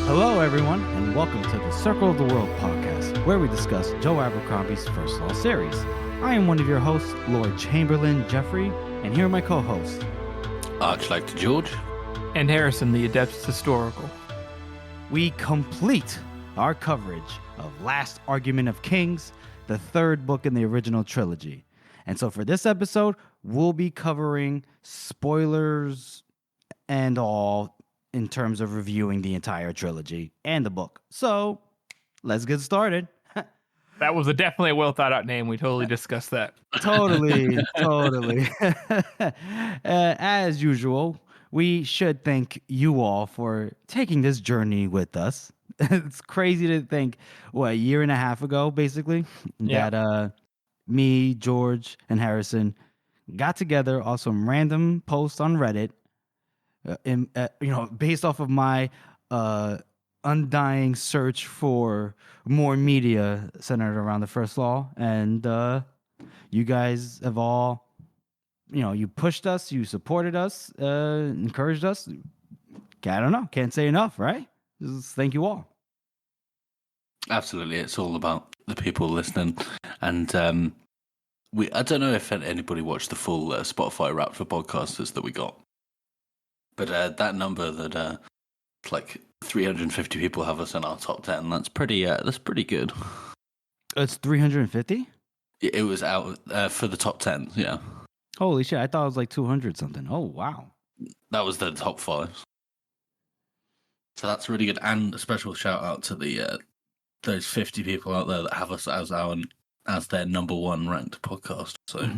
Hello, everyone, and welcome to the Circle of the World podcast, where we discuss Joe Abercrombie's First Law series. I am one of your hosts, Lord Chamberlain Jeffrey, and here are my co-hosts, Archlector George, and Harrison, the Adeptus Historical. We complete our coverage of Last Argument of Kings, the third book in the original trilogy. And so for this episode, we'll be covering spoilers and all in terms of reviewing the entire trilogy and the book. So let's get started. That was definitely a well thought out name. We totally discussed that. Totally. As usual, we should thank you all for taking this journey with us. It's crazy to think, a year and a half ago, basically, that me, George, and Harrison got together on some random post on Reddit, based off of my undying search for more media centered around the First Law, and you guys have all, you pushed us, you supported us, encouraged us. I don't know, can't say enough, right? Just thank you all. Absolutely, it's all about the people listening, and I don't know if anybody watched the full Spotify Wrap for podcasters that we got, but that number that like 350 people have us in our top 10. That's pretty good. It's 350? It was out for the top 10. Yeah. Holy shit! I thought it was like 200 something. Oh wow. That was the top 5. So that's really good, and a special shout out to the those 50 people out there that have us as their number one ranked podcast. So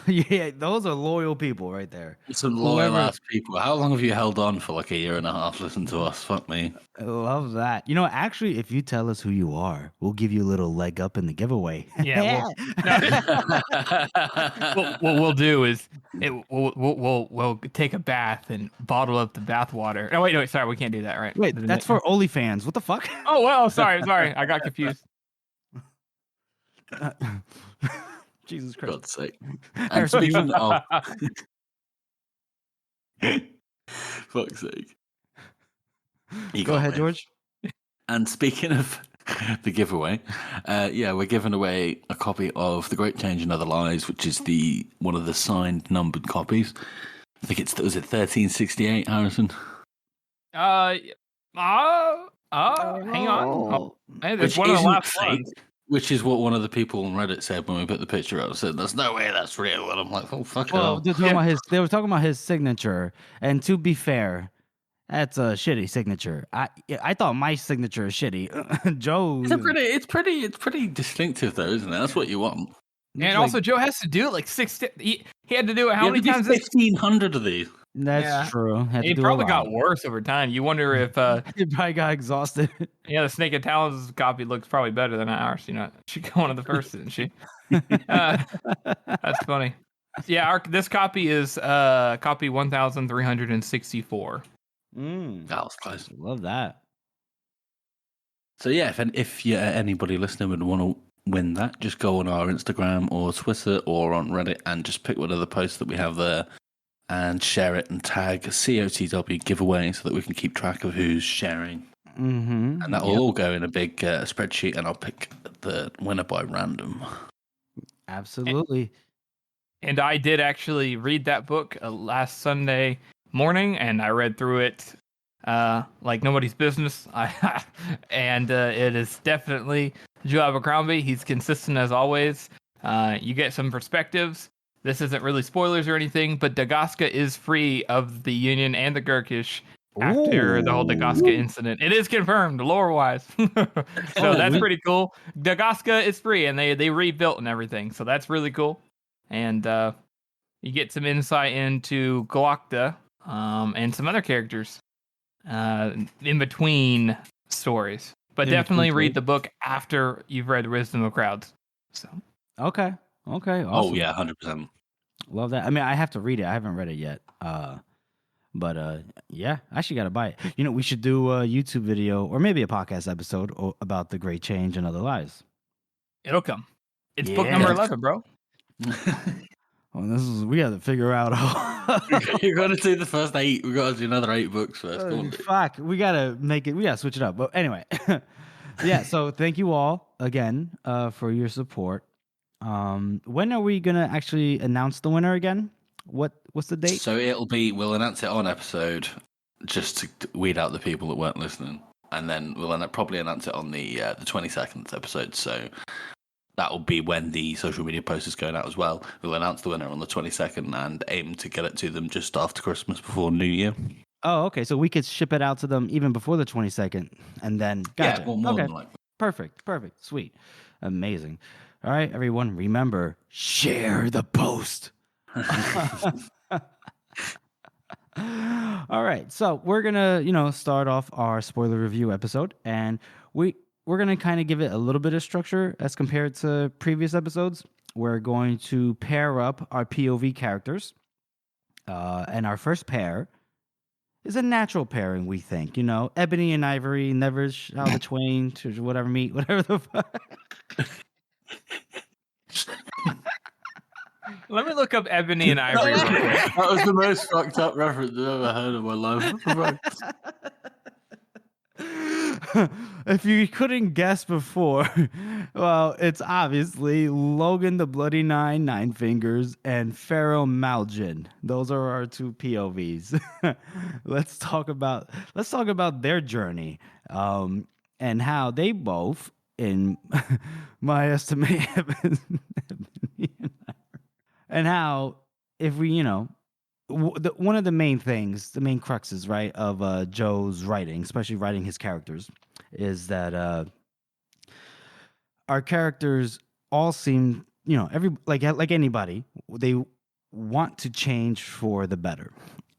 yeah, those are loyal people right there. Some loyal ass people. How long have you held on for like a year and a half? Listen to us. Fuck me. I love that. Actually, if you tell us who you are, we'll give you a little leg up in the giveaway. Yeah. What we'll do is we'll take a bath and bottle up the bath water. Oh wait, sorry, we can't do that, right? Wait, that's for OnlyFans. What the fuck? Oh well, sorry, I got confused. Jesus Christ. God's sake. And speaking of fuck's sake. Go ahead, George. And speaking of the giveaway, we're giving away a copy of The Great Change and Other Lies, which is one of the signed numbered copies. I think was it 1368, Harrison? Hang on. Hey, there's one of the last ones. Which is what one of the people on Reddit said when we put the picture up. Said, "There's no way that's real." And I'm like, "Oh fuck!" Well, they were talking about his signature, and to be fair, that's a shitty signature. I thought my signature is shitty. Joe, it's pretty distinctive though, isn't it? That's what you want. And also, Joe has to do it like 6. He had to do it how many times? 1,500 of these. That's true. It probably got worse over time. You wonder if it probably got exhausted. Yeah, the Snake and Talons copy looks probably better than ours. She got one of the first, didn't she? That's funny. Yeah, this copy is copy 1,364. That was close. Love that. So yeah, if anybody listening would want to win that, just go on our Instagram or Twitter or on Reddit and just pick one of the posts that we have there and share it and tag COTW giveaway so that we can keep track of who's sharing. Mm-hmm. And that will all go in a big spreadsheet, and I'll pick the winner by random. Absolutely. And I did actually read that book last Sunday morning, and I read through it like nobody's business. And it is definitely Joe Abercrombie. He's consistent as always. You get some perspectives. This isn't really spoilers or anything, but Dagasta is free of the Union and the Gurkish after the whole Dagasta incident. It is confirmed, lore-wise. So that's pretty cool. Dagasta is free, and they rebuilt and everything, so that's really cool. And you get some insight into Glokta and some other characters in between stories. But definitely read the book after you've read Wisdom of Crowds. So Okay. Awesome. Oh yeah, 100%. Love that. I mean, I have to read it. I haven't read it yet. But yeah, I actually got to buy it. We should do a YouTube video or maybe a podcast episode about The Great Change and Other Lies. It'll come. It's book number 11, bro. Well, we got to figure out. You're going to do the first 8. We got to do another 8 books first. Fuck, we got to make it. We got to switch it up. But anyway, yeah. So thank you all again for your support. When are we gonna actually announce the winner again? What's the date? So we'll announce it on episode, just to weed out the people that weren't listening, and then we'll probably announce it on the 22nd episode. So that will be when the social media post is going out as well. We'll announce the winner on the 22nd and aim to get it to them just after Christmas, before New Year. Oh, okay. So we could ship it out to them even before the 22nd, and then gotcha. Yeah, well, more than likely. Perfect, sweet, amazing. All right, everyone, remember, share the post. All right, so we're gonna, start off our spoiler review episode, and we're gonna kind of give it a little bit of structure as compared to previous episodes. We're going to pair up our POV characters, and our first pair is a natural pairing, we think. Ebony and Ivory, never shall the twain to whatever meet, whatever the fuck. Let me look up Ebony and Ivory. That was the most fucked up reference I've ever heard in my life. If you couldn't guess before, well, it's obviously Logan the Bloody Nine Fingers, and Pharaoh Malgin. Those are our 2 POVs. Let's talk about their journey, and how they both, in my estimation, and how, if we, one of the main things, the main cruxes, right, of Joe's writing, especially writing his characters, is that our characters all seem, like anybody, they want to change for the better.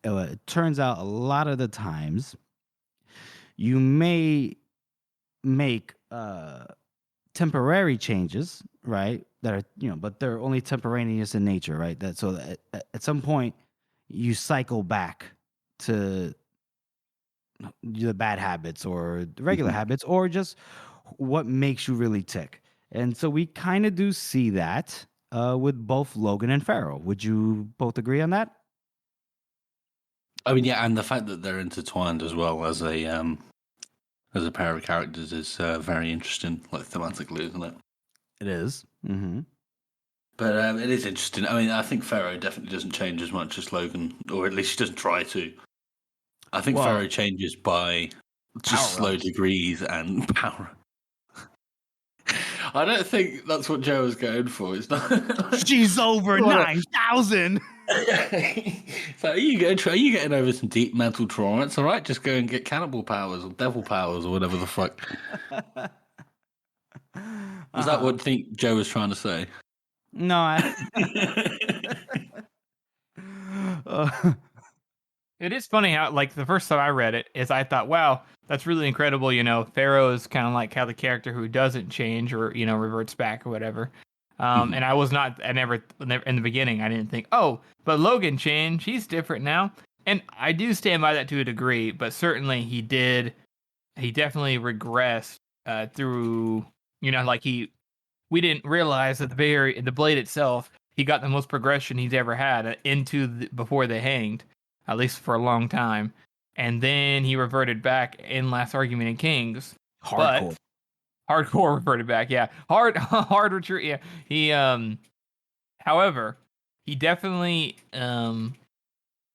It turns out a lot of the times you may make temporary changes, right, that are, but they're only temporaneous in nature, right? That so that at some point you cycle back to the bad habits or the regular habits, or just what makes you really tick. And so we kind of do see that with both Logan and Pharaoh. Would you both agree on that? I mean, yeah, and the fact that they're intertwined as well as a pair of characters is very interesting, like thematically, isn't it? It is. Mm-hmm. But it is interesting. I mean, I think Pharaoh definitely doesn't change as much as Logan, or at least he doesn't try to. I think Pharaoh changes by just slow degrees and power. I don't think that's what Joe was going for. It's not. She's over 9,000. So are you getting over some deep mental trauma? It's all right. Just go and get cannibal powers or devil powers or whatever the fuck. Was that what I think Joe was trying to say? No, It is funny how, like, the first time I read it is I thought, wow, that's really incredible. Pharaoh is kind of like how the character who doesn't change or, reverts back or whatever. And I never in the beginning, I didn't think, oh, but Logan changed. He's different now. And I do stand by that to a degree, but certainly he definitely regressed through, we didn't realize that the blade itself, he got the most progression he's ever had before they hanged, at least for a long time. And then he reverted back in Last Argument in Kings. hardcore. Hardcore reverted back, yeah. Hard retreat, yeah. He, however, he definitely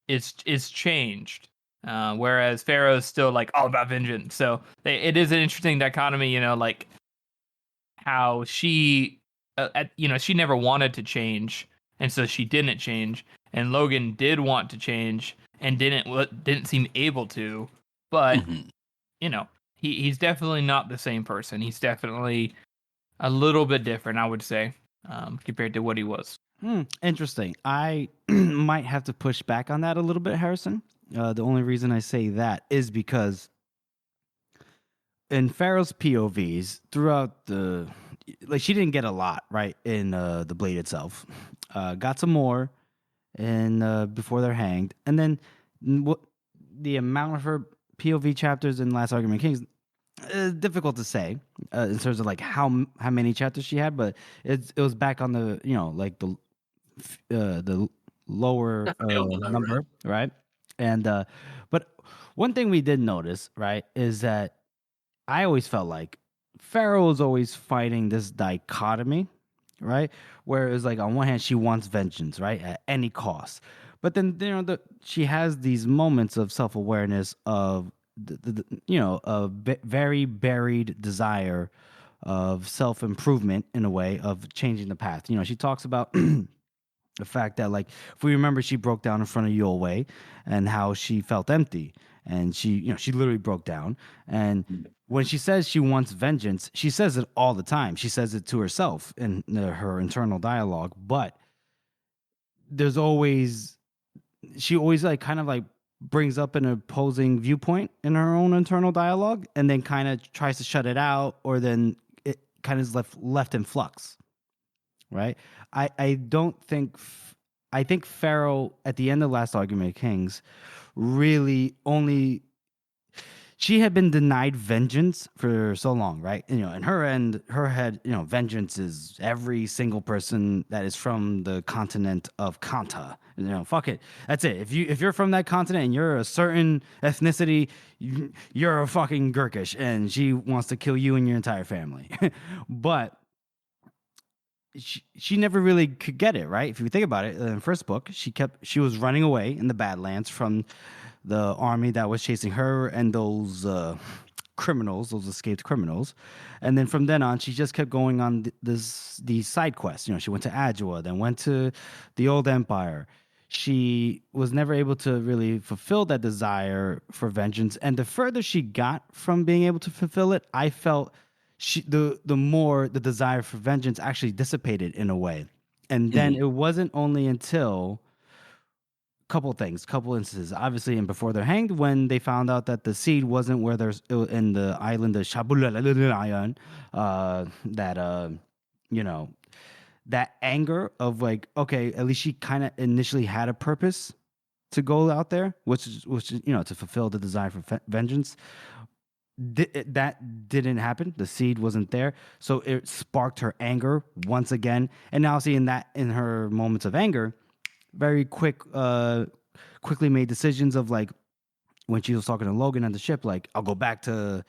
is changed. Whereas Pharaoh's still like all about vengeance. So it is an interesting dichotomy, like how she, she never wanted to change, and so she didn't change. And Logan did want to change and didn't seem able to, but he's definitely not the same person. He's definitely a little bit different, I would say, compared to what he was. Interesting. I might have to push back on that a little bit, Harrison. The only reason I say that is because in Pharaoh's POVs throughout she didn't get a lot, right, in the Blade itself. Got some more before they're hanged, and then the amount of her POV chapters in Last Argument Kings is difficult to say in terms of like how many chapters she had, but it was back on the the the lower Definitely on the lower number, end. right? And but one thing we did notice, right, is that I always felt like Pharaoh was always fighting this dichotomy, right? Where it's like on one hand she wants vengeance, right, at any cost, but then she has these moments of self awareness of a very buried desire of self improvement in a way of changing the path. She talks about the fact that, like, if we remember, she broke down in front of Yulwei and how she felt empty, and she literally broke down. And when she says she wants vengeance, she says it all the time. She says it to herself in her internal dialogue, but there's always she always like kind of like brings up an opposing viewpoint in her own internal dialogue, and then kind of tries to shut it out, or then it kind of is left in flux. Right? I don't think I think Pharaoh at the end of Last Argument of Kings really only she had been denied vengeance for so long, right? In her head, vengeance is every single person that is from the continent of Kanta. Fuck it. That's it. If you're from that continent and you're a certain ethnicity, you're a fucking Gurkish, and she wants to kill you and your entire family. But she never really could get it, right? If you think about it, in the first book, she was running away in the Badlands from the army that was chasing her and those criminals, those escaped criminals. And then from then on, she just kept going on these side quests. She went to Adua, then went to the Old Empire. She was never able to really fulfill that desire for vengeance. And the further she got from being able to fulfill it, I felt the more the desire for vengeance actually dissipated in a way. And then it wasn't only until couple instances, obviously, and before they're hanged, when they found out that the seed wasn't where there's in the island of Shabulalayan, that anger of like, okay, at least she kind of initially had a purpose to go out there, which is to fulfill the desire for vengeance. That didn't happen. The seed wasn't there, so it sparked her anger once again. And now, see, in her moments of anger, very quickly made decisions of, like, when she was talking to Logan on the ship, like, I'll go back to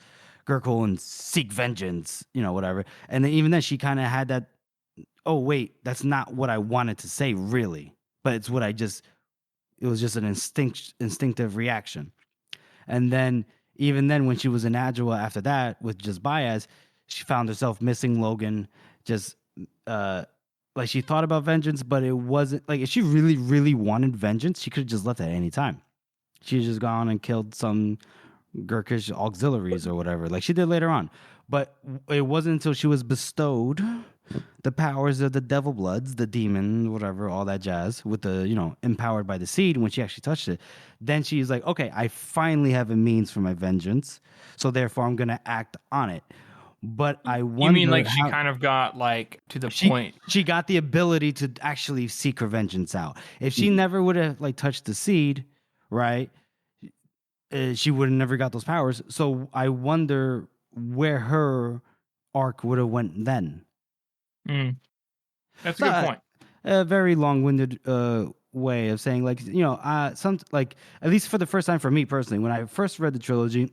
Gurkul and seek vengeance, whatever. And then even then she kind of had that, oh wait, that's not what I wanted to say really, but it's what it was just an instinctive reaction. And then even then when she was in Adua after that with just Baez, she found herself missing Logan, just like, she thought about vengeance, but it wasn't like, if she really, really wanted vengeance, she could have just left at any time. She had just gone and killed some Gurkish auxiliaries or whatever, like she did later on. But it wasn't until she was bestowed the powers of the devil bloods, the demon, whatever, all that jazz, with the, empowered by the seed, when she actually touched it, then she's like, okay, I finally have a means for my vengeance, so therefore I'm going to act on it. But I wonder, you mean like she kind of got like to the point? She got the ability to actually seek her vengeance out. If she never would have like touched the seed, right? She would have never got those powers. So I wonder where her arc would have went then. That's a good point. A very long-winded way of saying, like, some, like, at least for the first time for me personally, when I first read the trilogy.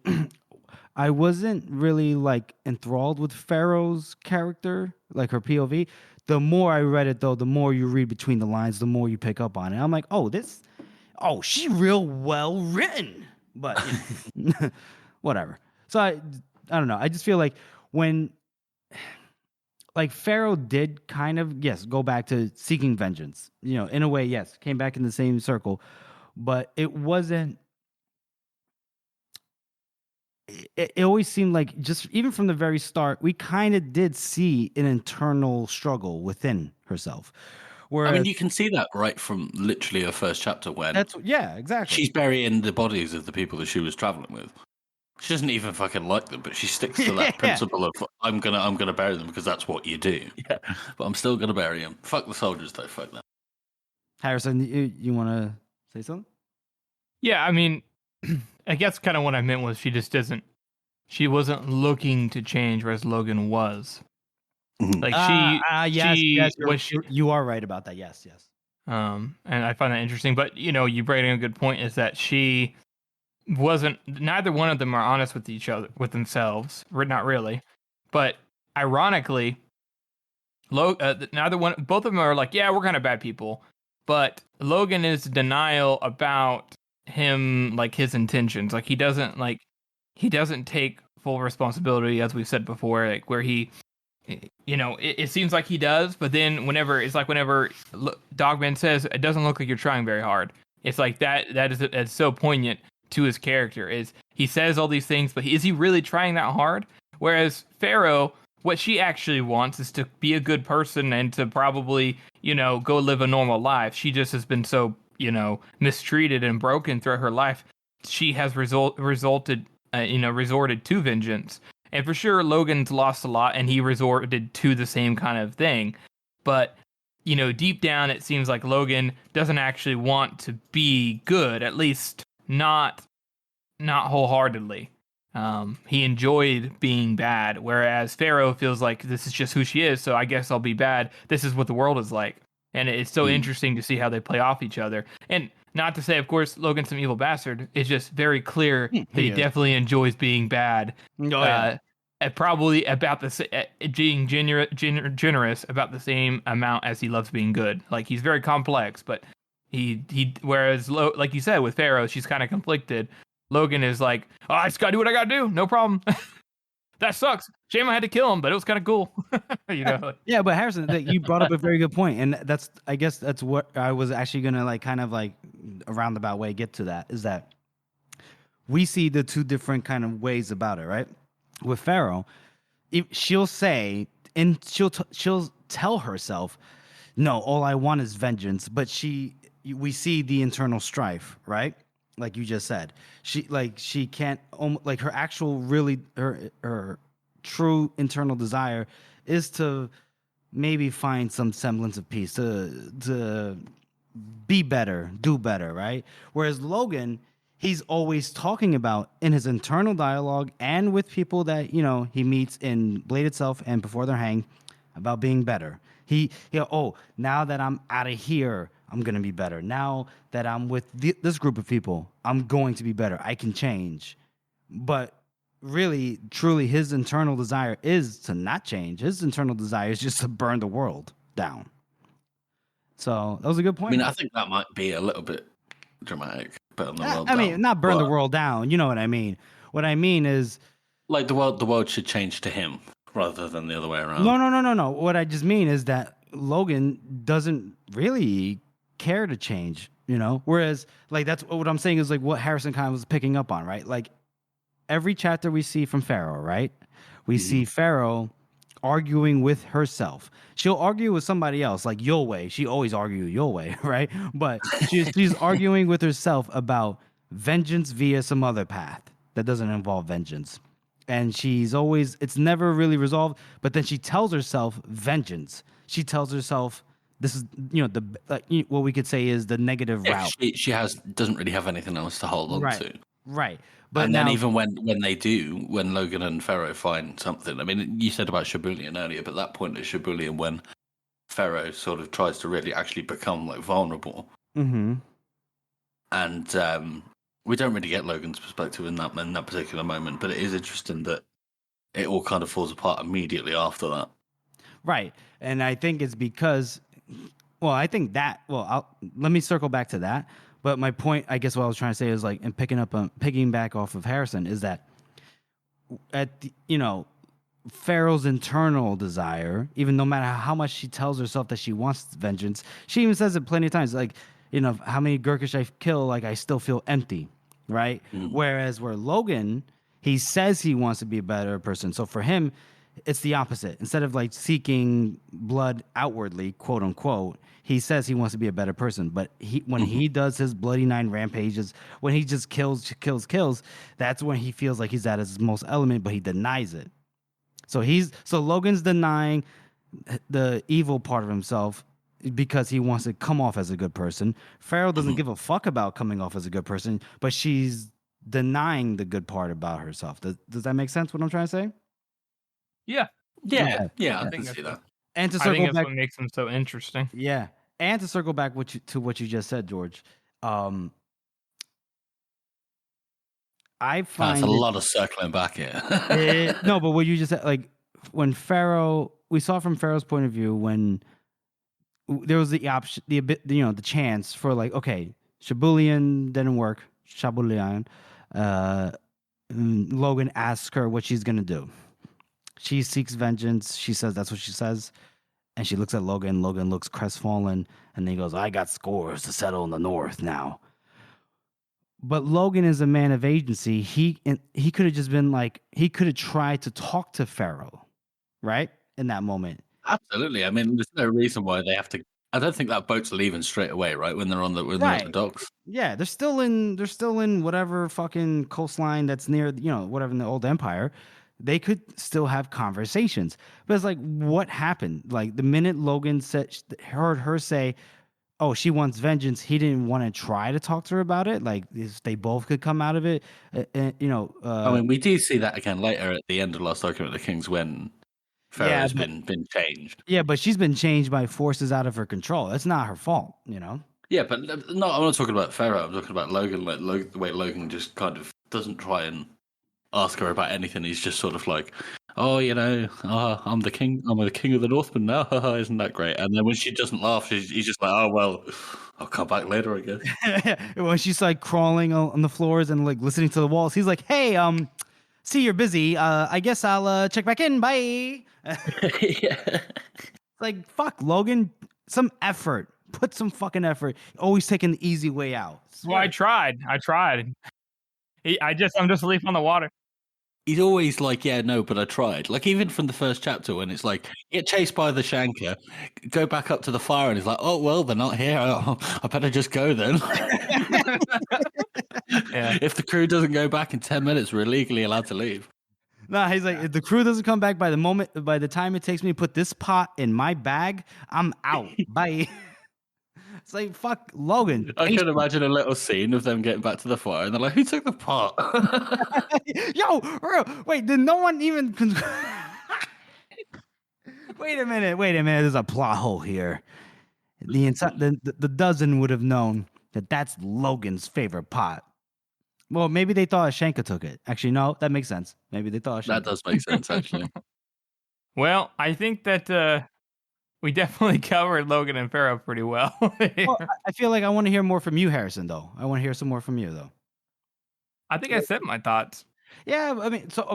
I wasn't really like enthralled with Pharaoh's character, like her POV. The more I read it, though, the more you read between the lines, the more you pick up on it. I'm like, she real well written, but whatever. So I don't know. I just feel like when, like, Pharaoh did kind of, yes, go back to seeking vengeance, in a way, yes, came back in the same circle, but it wasn't. It always seemed like, just even from the very start, we kind of did see an internal struggle within herself. Whereas, I mean, you can see that right from literally her first chapter when exactly. She's burying the bodies of the people that she was traveling with. She doesn't even fucking like them, but she sticks to that principle of I'm gonna bury them because that's what you do. Yeah, but I'm still gonna bury them. Fuck the soldiers, though. Fuck them. Harrison, you want to say something? Yeah, I mean, I guess kind of what I meant was she wasn't looking to change, whereas Logan was. Like yes, you are right about that. Yes. And I find that interesting. But you bring in a good point is that she wasn't. Neither one of them are honest with each other, with themselves. Not really, but ironically, both of them are like, yeah, we're kind of bad people, but Logan is denial about him, like his intentions. Like he doesn't take full responsibility, as we've said before, like where he, it seems like he does, but then whenever Dogman says it doesn't look like you're trying very hard, it's like it's so poignant to his character. Is he says all these things, but is he really trying that hard? Whereas Pharaoh, what she actually wants is to be a good person and to probably, go live a normal life. She just has been so, mistreated and broken throughout her life. She has resorted to vengeance. And for sure, Logan's lost a lot and he resorted to the same kind of thing. But, deep down, it seems like Logan doesn't actually want to be good, at least not wholeheartedly. He enjoyed being bad, whereas Pharaoh feels like this is just who she is, so I guess I'll be bad. This is what the world is like. And it's so interesting to see how they play off each other. And not to say, of course, Logan's some evil bastard. It's just very clear that he definitely enjoys being bad. And probably about being generous about the same amount as he loves being good. Like, he's very complex, but whereas, like you said, with Pharaoh, she's kind of conflicted. Logan is like, oh, I just gotta do what I gotta do. No problem. That sucks. Shame I had to kill him, but it was kind of cool. Yeah, but Harrison, you brought up a very good point, and I guess that's what I was actually gonna a roundabout way get to. That is that we see the two different kind of ways about it, right? With Pharaoh, she'll say, and she'll tell herself, no, all I want is vengeance, but we see the internal strife, right? Like you just said, she can't, like her actual her true internal desire is to maybe find some semblance of peace, to be better, do better, right? Whereas Logan, he's always talking about in his internal dialogue and with people that he meets in Blade itself and before they're hanged about being better. Now that I'm out of here, I'm going to be better. Now that I'm with this group of people, I'm going to be better. I can change. But really, truly, his internal desire is to not change. His internal desire is just to burn the world down. So that was a good point. I mean, I think that might be a little bit dramatic. Burn the world I down. mean, not burn the world down. You know what I mean? What I mean is, like the world should change to him rather than the other way around. No. What I just mean is that Logan doesn't really care to change, whereas like that's what I'm saying is like what Harrison kind of was picking up on, right? Like every chapter we see from Pharaoh, right? We see Pharaoh arguing with herself. She'll argue with somebody else, like Yulwei. She always argues Yulwei, right? But she's arguing with herself about vengeance via some other path that doesn't involve vengeance. And it's never really resolved, but then she tells herself vengeance. She tells herself this is, what we could say is the negative route. She doesn't really have anything else to hold on to. Right. But then even when Logan and Pharaoh find something, I mean, you said about Shibulian earlier, but that point at Shibulian when Pharaoh sort of tries to really actually become like vulnerable. Mm-hmm. And we don't really get Logan's perspective in that particular moment, but it is interesting that it all kind of falls apart immediately after that. Right. And I think it's because, let me circle back to that. But my point, I guess what I was trying to say is like, and picking back off of Harrison is that Pharaoh's internal desire, even no matter how much she tells herself that she wants vengeance, she even says it plenty of times, like, how many Gurkish I kill, like I still feel empty, right? Mm-hmm. Whereas where Logan, he says he wants to be a better person. So for him, it's the opposite. Instead of like seeking blood outwardly, quote unquote, he says he wants to be a better person. But when he does his bloody 9 rampages, when he just kills, that's when he feels like he's at his most element, but he denies it. So Logan's denying the evil part of himself because he wants to come off as a good person. Pharaoh doesn't give a fuck about coming off as a good person, but she's denying the good part about herself. Does that make sense, what I'm trying to say? Yeah. I can see that. And to circle back, what makes him so interesting. Yeah. And to circle back to what you just said, George, I That's find a lot of circling back here. no, but what you just said, like when Pharaoh, we saw from Pharaoh's point of view when there was the option, the chance for like, okay, Shabulian didn't work. Shabulian, Logan asks her what she's gonna do. She seeks vengeance. She says that's what she says, and she looks at Logan. Logan looks crestfallen, and then he goes, "I got scores to settle in the north now." But Logan is a man of agency. He could have just been like, he could have tried to talk to Pharaoh, right? In that moment. Absolutely. I mean, there's no reason why they have to. I don't think that boat's leaving straight away, right? When they're they're at the docks. Yeah, they're still in whatever fucking coastline that's near, whatever in the old empire. They could still have conversations. But it's like, what happened? Like the minute Logan heard her say, oh, she wants vengeance, he didn't want to try to talk to her about it. Like if they both could come out of it. I mean, we do see that again later at the end of Last Argument of the Kings when Pharaoh's been changed. Yeah, but she's been changed by forces out of her control. That's not her fault, Yeah, but no, I'm not talking about Pharaoh. I'm talking about Logan. Like the way Logan just kind of doesn't try and ask her about anything. He's just sort of like, oh, I'm the king. I'm the king of the Northmen now. Isn't that great? And then when she doesn't laugh, he's just like, oh well, I'll come back later, I guess. When she's like crawling on the floors and like listening to the walls, he's like, hey, see, you're busy. I guess I'll check back in. Bye. Yeah. Like, fuck, Logan. Some effort. Put some fucking effort. Always taking the easy way out. Well, I tried. I'm just a leaf on the water. He's always like, yeah, no, but I tried. Like, even from the first chapter when it's like, get chased by the Shanker, go back up to the fire, and he's like, oh, well, they're not here. I better just go then. Yeah. If the crew doesn't go back in 10 minutes, we're legally allowed to leave. Nah, he's like, if the crew doesn't come back by the time it takes me to put this pot in my bag, I'm out. Bye. It's like, fuck, Logan. I can imagine a little scene of them getting back to the fire, and they're like, who took the pot? Yo, wait, did no one even... Wait a minute, there's a plot hole here. The dozen would have known that that's Logan's favorite pot. Well, maybe they thought Shanka took it. Actually, no, that makes sense. Maybe they thought Shanka. That does make sense, actually. Well, I think that we definitely covered Logan and Pharaoh pretty well. Well, I feel like I want to hear more from you, Harrison, though. I want to hear some more from you, though. I think I said my thoughts. Yeah, I mean, so I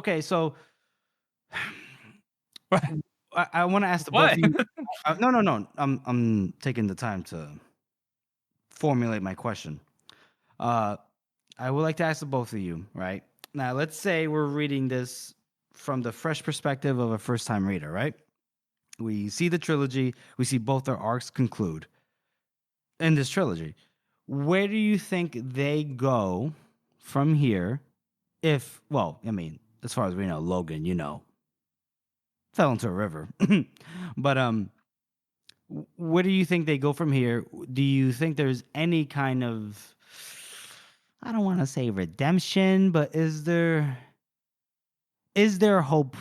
want to ask the both of you. No. I'm taking the time to formulate my question. I would like to ask the both of you, right? Now, let's say we're reading this from the fresh perspective of a first-time reader, right? We see the trilogy. We see both their arcs conclude in this trilogy. Where do you think they go from here? As far as we know, Logan, fell into a river. But where do you think they go from here? Do you think there's any kind of, I don't want to say redemption, but is there hope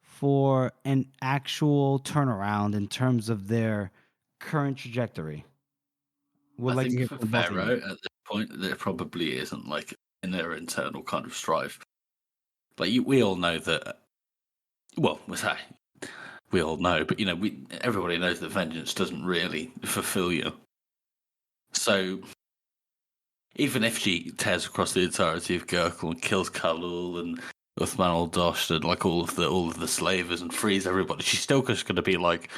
for an actual turnaround in terms of their current trajectory? I think for Pharaoh, at this point, there probably isn't like in their internal kind of strife. Like we all know that. Well, we all know, but everybody knows that vengeance doesn't really fulfill you. So even if she tears across the entirety of Gurkle and kills Kalul and Uthman al-Dost and like all of the slavers and frees everybody, she's still just going to be like,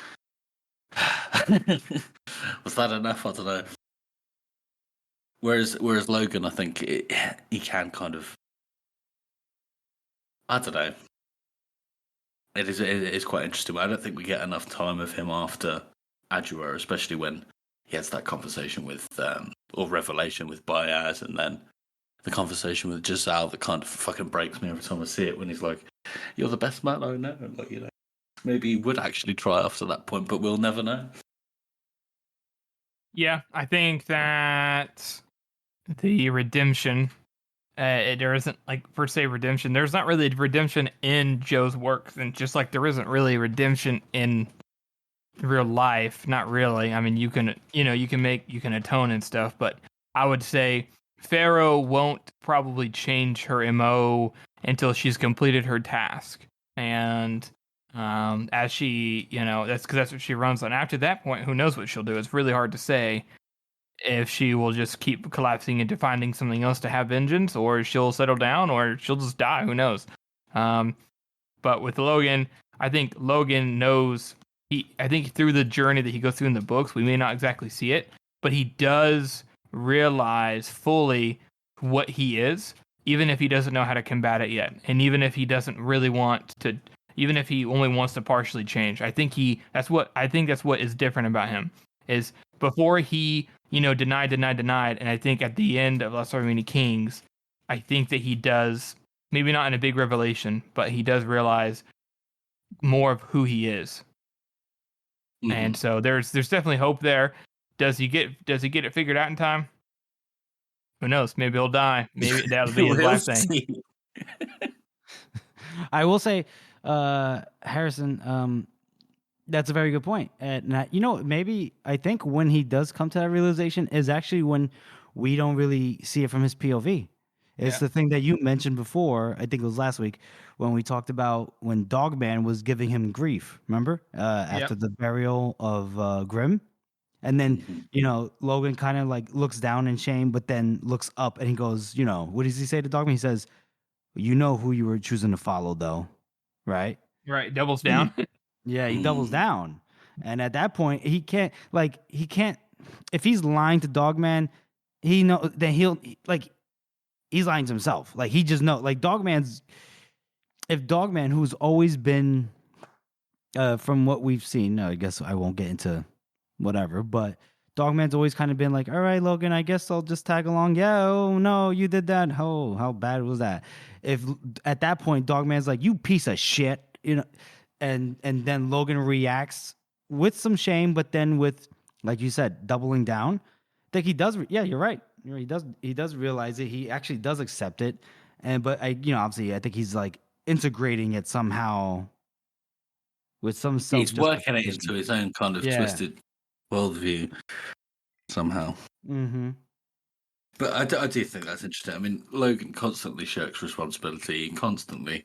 was that enough? I don't know. Whereas Logan, I think he can kind of, I don't know. It is quite interesting. I don't think we get enough time of him after Adua, especially when he has that conversation with, or revelation with Baez, and then the conversation with Giselle that kind of fucking breaks me every time I see it when he's like, you're the best man I know. Like, maybe he would actually try after that point, but we'll never know. Yeah, I think that the redemption, there isn't like per se redemption. There's not really redemption in Joe's work, and just like there isn't really redemption in real life. Not really. I mean, you can atone and stuff, but I would say Pharaoh won't probably change her MO until she's completed her task. And as she, that's what she runs on. After that point, who knows what she'll do? It's really hard to say if she will just keep collapsing into finding something else to have vengeance, or she'll settle down, or she'll just die. Who knows? But with Logan, I think Logan knows. I think through the journey that he goes through in the books, we may not exactly see it, but he does realize fully what he is, even if he doesn't know how to combat it yet, and even if he doesn't really want to, even if he only wants to partially change. I think that's what is different about him. Is before he, denied, and I think at the end of Last Army of Kings, I think that he does, maybe not in a big revelation, but he does realize more of who he is. Mm-hmm. And so there's definitely hope there. Does he get it figured out in time? Who knows? Maybe he'll die. Maybe that'll be his last thing. I will say, Harrison, that's a very good point. And maybe I think when he does come to that realization is actually when we don't really see it from his POV. It's the thing that you mentioned before. I think it was last week when we talked about when Dogman was giving him grief. Remember, after the burial of Grimm, and then Logan kind of like looks down in shame, but then looks up and he goes, what does he say to Dogman? He says, "You know who you were choosing to follow, though, right?" Right, doubles down. Yeah, he doubles down, and at that point, he can't. If he's lying to Dogman, he know that he's lying to himself. Like, he just know. Like, if Dogman, who's always been, from what we've seen, I guess I won't get into whatever, but Dogman's always kind of been like, all right, Logan, I guess I'll just tag along. Yeah, oh no, you did that. Oh, how bad was that? If at that point Dogman's like, you piece of shit, and then Logan reacts with some shame, but then with, like you said, doubling down. I think he does. Yeah, you're right. He does realize it. He actually does accept it, but obviously, I think he's like integrating it somehow with some self. He's working it into his own kind of twisted worldview somehow. Mm-hmm. But I do think that's interesting. I mean, Logan constantly shirks responsibility. Constantly,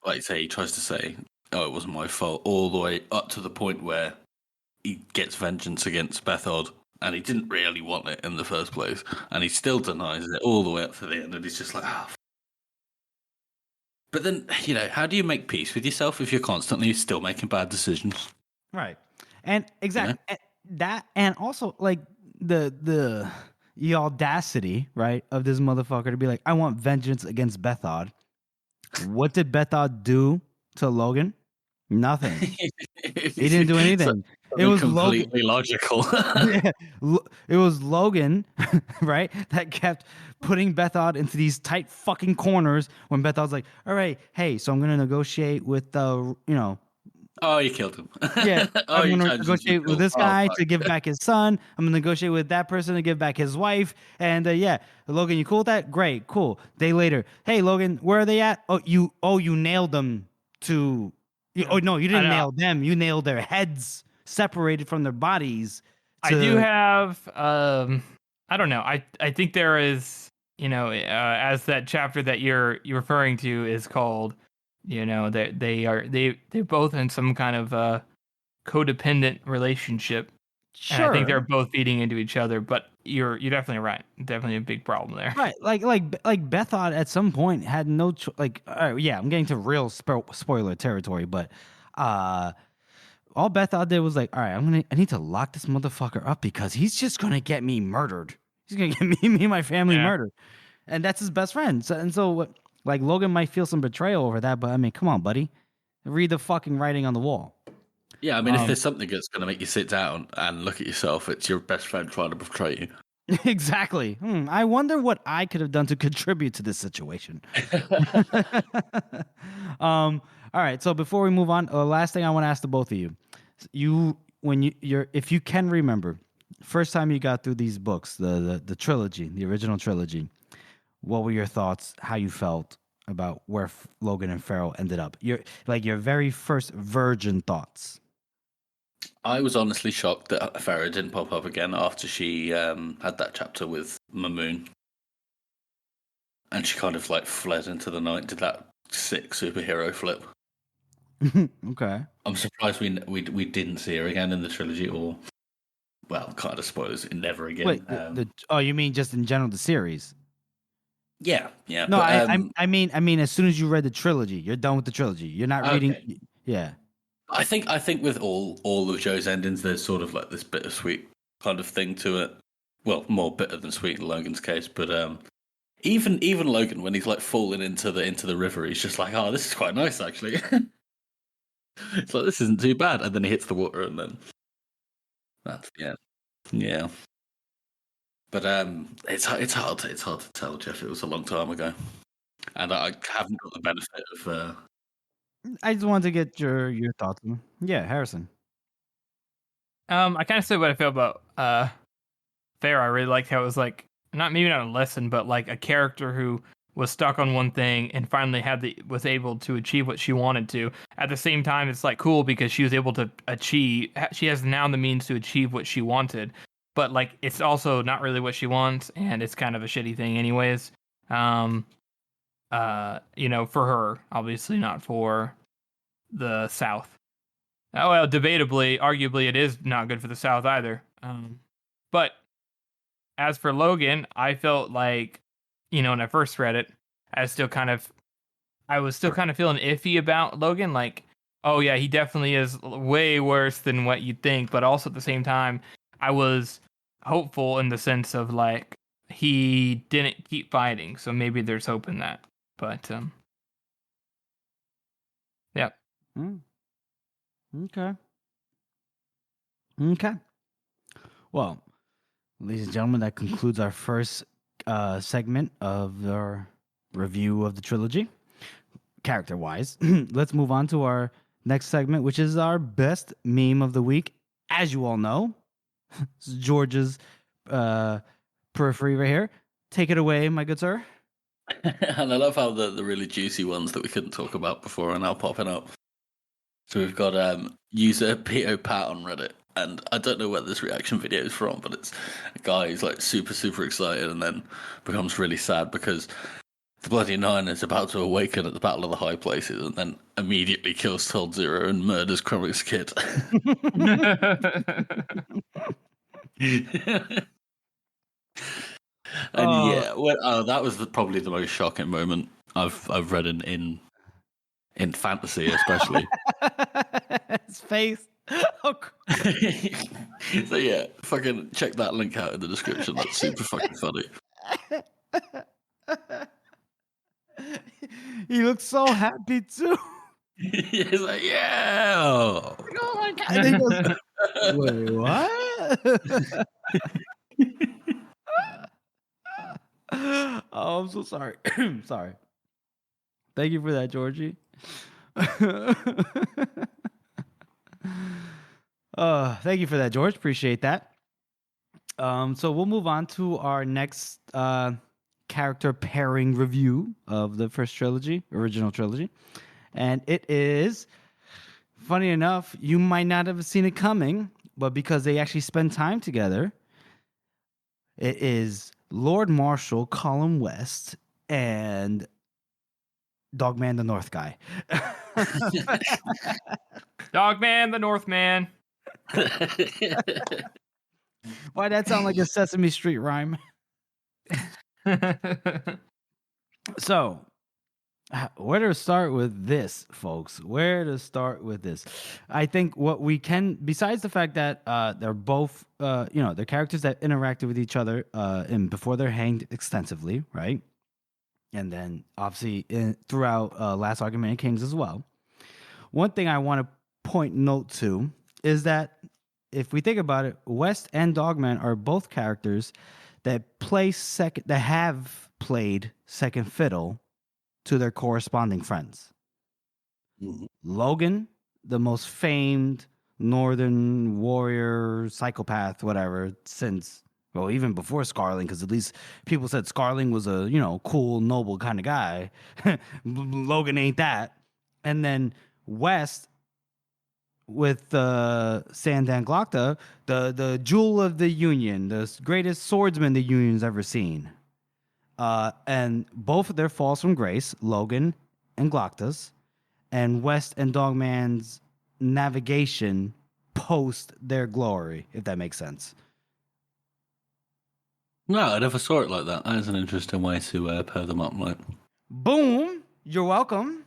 like you say, he tries to say, "Oh, it wasn't my fault," all the way up to the point where he gets vengeance against Bethod. And he didn't really want it in the first place. And he still denies it all the way up to the end. And he's just like, But then, how do you make peace with yourself if you're constantly still making bad decisions? Right. And exactly that. And also, like, the audacity, right, of this motherfucker to be like, I want vengeance against Bethod. What did Bethod do to Logan? Nothing. He didn't do anything. It was completely logical. It was Logan, right, that kept putting Bethod into these tight fucking corners when Bethod's like, all right, hey, so I'm going to negotiate with, Oh, you killed him. Yeah, I'm going to negotiate with this guy to give back his son. I'm going to negotiate with that person to give back his wife. And Logan, you cool with that? Great, cool. Day later, hey, Logan, where are they at? Oh, you nailed them to... Oh, no, you didn't nail them. You nailed their heads separated from their bodies. I do have, I don't know. I think there is, as that chapter that you're referring to is called, they both in some kind of codependent relationship. Sure. And I think they're both feeding into each other, but you're definitely right. Definitely a big problem there. Right. Like Bethod at some point had no I'm getting to real spoiler territory, but all Bethod did was like, all right, I need to lock this motherfucker up because he's just gonna get me murdered. He's gonna get me and my family murdered, and that's his best friend. So Logan might feel some betrayal over that, but I mean, come on, buddy, read the fucking writing on the wall. Yeah, I mean, if there's something that's going to make you sit down and look at yourself, it's your best friend trying to betray you. Exactly. I wonder what I could have done to contribute to this situation. All right. So before we move on, last thing I want to ask the both of you: if you can remember, first time you got through these books, the trilogy, the original trilogy, what were your thoughts? How you felt about where Logan and Pharaoh ended up? Your very first virgin thoughts. I was honestly shocked that Farah didn't pop up again after she had that chapter with Mamoon. And she kind of like fled into the night, did that sick superhero flip. Okay. I'm surprised we didn't see her again in the trilogy, or well, kind of spoilers, never again. Wait, you mean just in general the series? Yeah. No, but, I mean, as soon as you read the trilogy, you're done with the trilogy. You're not reading. Yeah. I think with all of Joe's endings, there's sort of like this bittersweet kind of thing to it. Well, more bitter than sweet in Logan's case, but even Logan, when he's like falling into the river, he's just like, oh, this is quite nice actually. It's like, this isn't too bad, and then he hits the water, and then that's yeah. But it's hard to tell, Jeff. It was a long time ago, and I haven't got the benefit of. I just wanted to get your thoughts. Yeah, Harrison. I kind of said what I feel about Farah. I really liked how it was like maybe not a lesson, but like a character who was stuck on one thing and finally was able to achieve what she wanted to. At the same time, it's like cool because she was able to achieve. She has now the means to achieve what she wanted, but like it's also not really what she wants, and it's kind of a shitty thing, anyways. For her, obviously not for the South. Oh, well, debatably, arguably, it is not good for the South either. But as for Logan, I felt like, when I first read it, I was still kind of feeling iffy about Logan. Like, oh yeah, he definitely is way worse than what you'd think. But also at the same time, I was hopeful in the sense of like, he didn't keep fighting. So maybe there's hope in that. But, yeah. Okay. Well, ladies and gentlemen, that concludes our first segment of our review of the trilogy, character-wise. Let's move on to our next segment, which is our best meme of the week. As you all know, this is George's periphery right here. Take it away, my good sir. And I love how the really juicy ones that we couldn't talk about before are now popping up. So we've got user P.O. Pat on Reddit, and I don't know where this reaction video is from, but it's a guy who's like super, super excited and then becomes really sad because the bloody Nine is about to awaken at the Battle of the High Places and then immediately kills Told Zero and murders Crumwick's kid. And that was probably the most shocking moment I've read in fantasy, especially. His face. Oh. So yeah, fucking check that link out in the description. That's super fucking funny. He looks so happy too. He's like, yeah. Oh my god! And he goes, wait, what? Oh, I'm so sorry. Sorry. Thank you for that, Georgie. Thank you for that, George. Appreciate that. So we'll move on to our next character pairing review of the first original trilogy. And it is, funny enough, you might not have seen it coming, but because they actually spend time together, it is Lord Marshal Colin West and Dogman the North guy. Dogman the Northman. Why that sound like a Sesame Street rhyme? So, where to start with this, folks? Where to start with this? I think what we can, besides the fact that they're both, they're characters that interacted with each other before they're hanged extensively, right? And then, obviously, throughout Last Argument of Kings as well. One thing I want to note to is that if we think about it, West and Dogman are both characters that have played second fiddle to their corresponding friends. Mm-hmm. Logan, the most famed northern warrior, psychopath, whatever, even before Scarling, because at least people said Scarling was a, cool, noble kind of guy. Logan ain't that. And then West, with Sandan Glokta, the jewel of the Union, the greatest swordsman the Union's ever seen. And both of their falls from grace, Logan and Glokta's, and West and Dogman's navigation post their glory, if that makes sense. No, I never saw it like that. That is an interesting way to pair them up. Like, boom, you're welcome.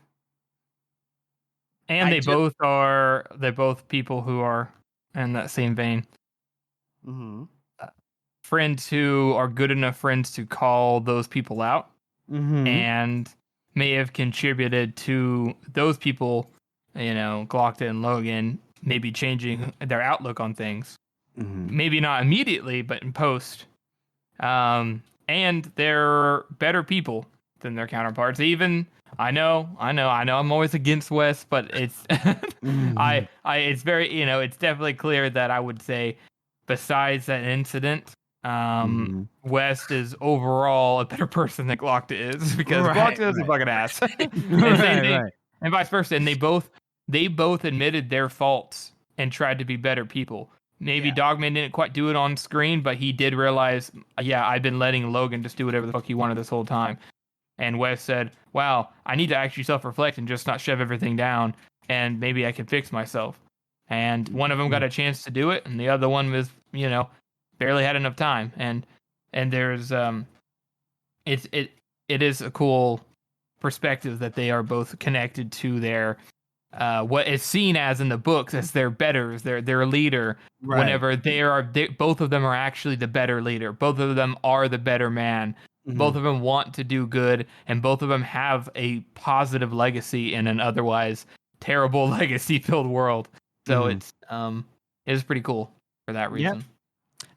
And they're both people who are in that same vein. Mm-hmm. Friends who are good enough friends to call those people out, and may have contributed to those people, Glokta and Logan, maybe changing their outlook on things. Maybe not immediately, but in post. And they're better people than their counterparts. Even I know I'm always against West, but it's it's very, it's definitely clear that I would say besides that incident, West is overall a better person than Glokta is, because Glokta is a fucking ass. And vice versa. And they both admitted their faults and tried to be better people. Maybe Dogman didn't quite do it on screen, but he did realize, I've been letting Logan just do whatever the fuck he wanted this whole time. And Wes said, wow, I need to actually self-reflect and just not shove everything down, and maybe I can fix myself. And one of them got a chance to do it, and the other one was, barely had enough time. And there's it is a cool perspective that they are both connected to their what is seen as in the books as their betters, their leader. Right. Whenever both of them are actually the better leader. Both of them are the better man. Both of them want to do good, and both of them have a positive legacy in an otherwise terrible legacy-filled world. So it's pretty cool for that reason. Yep.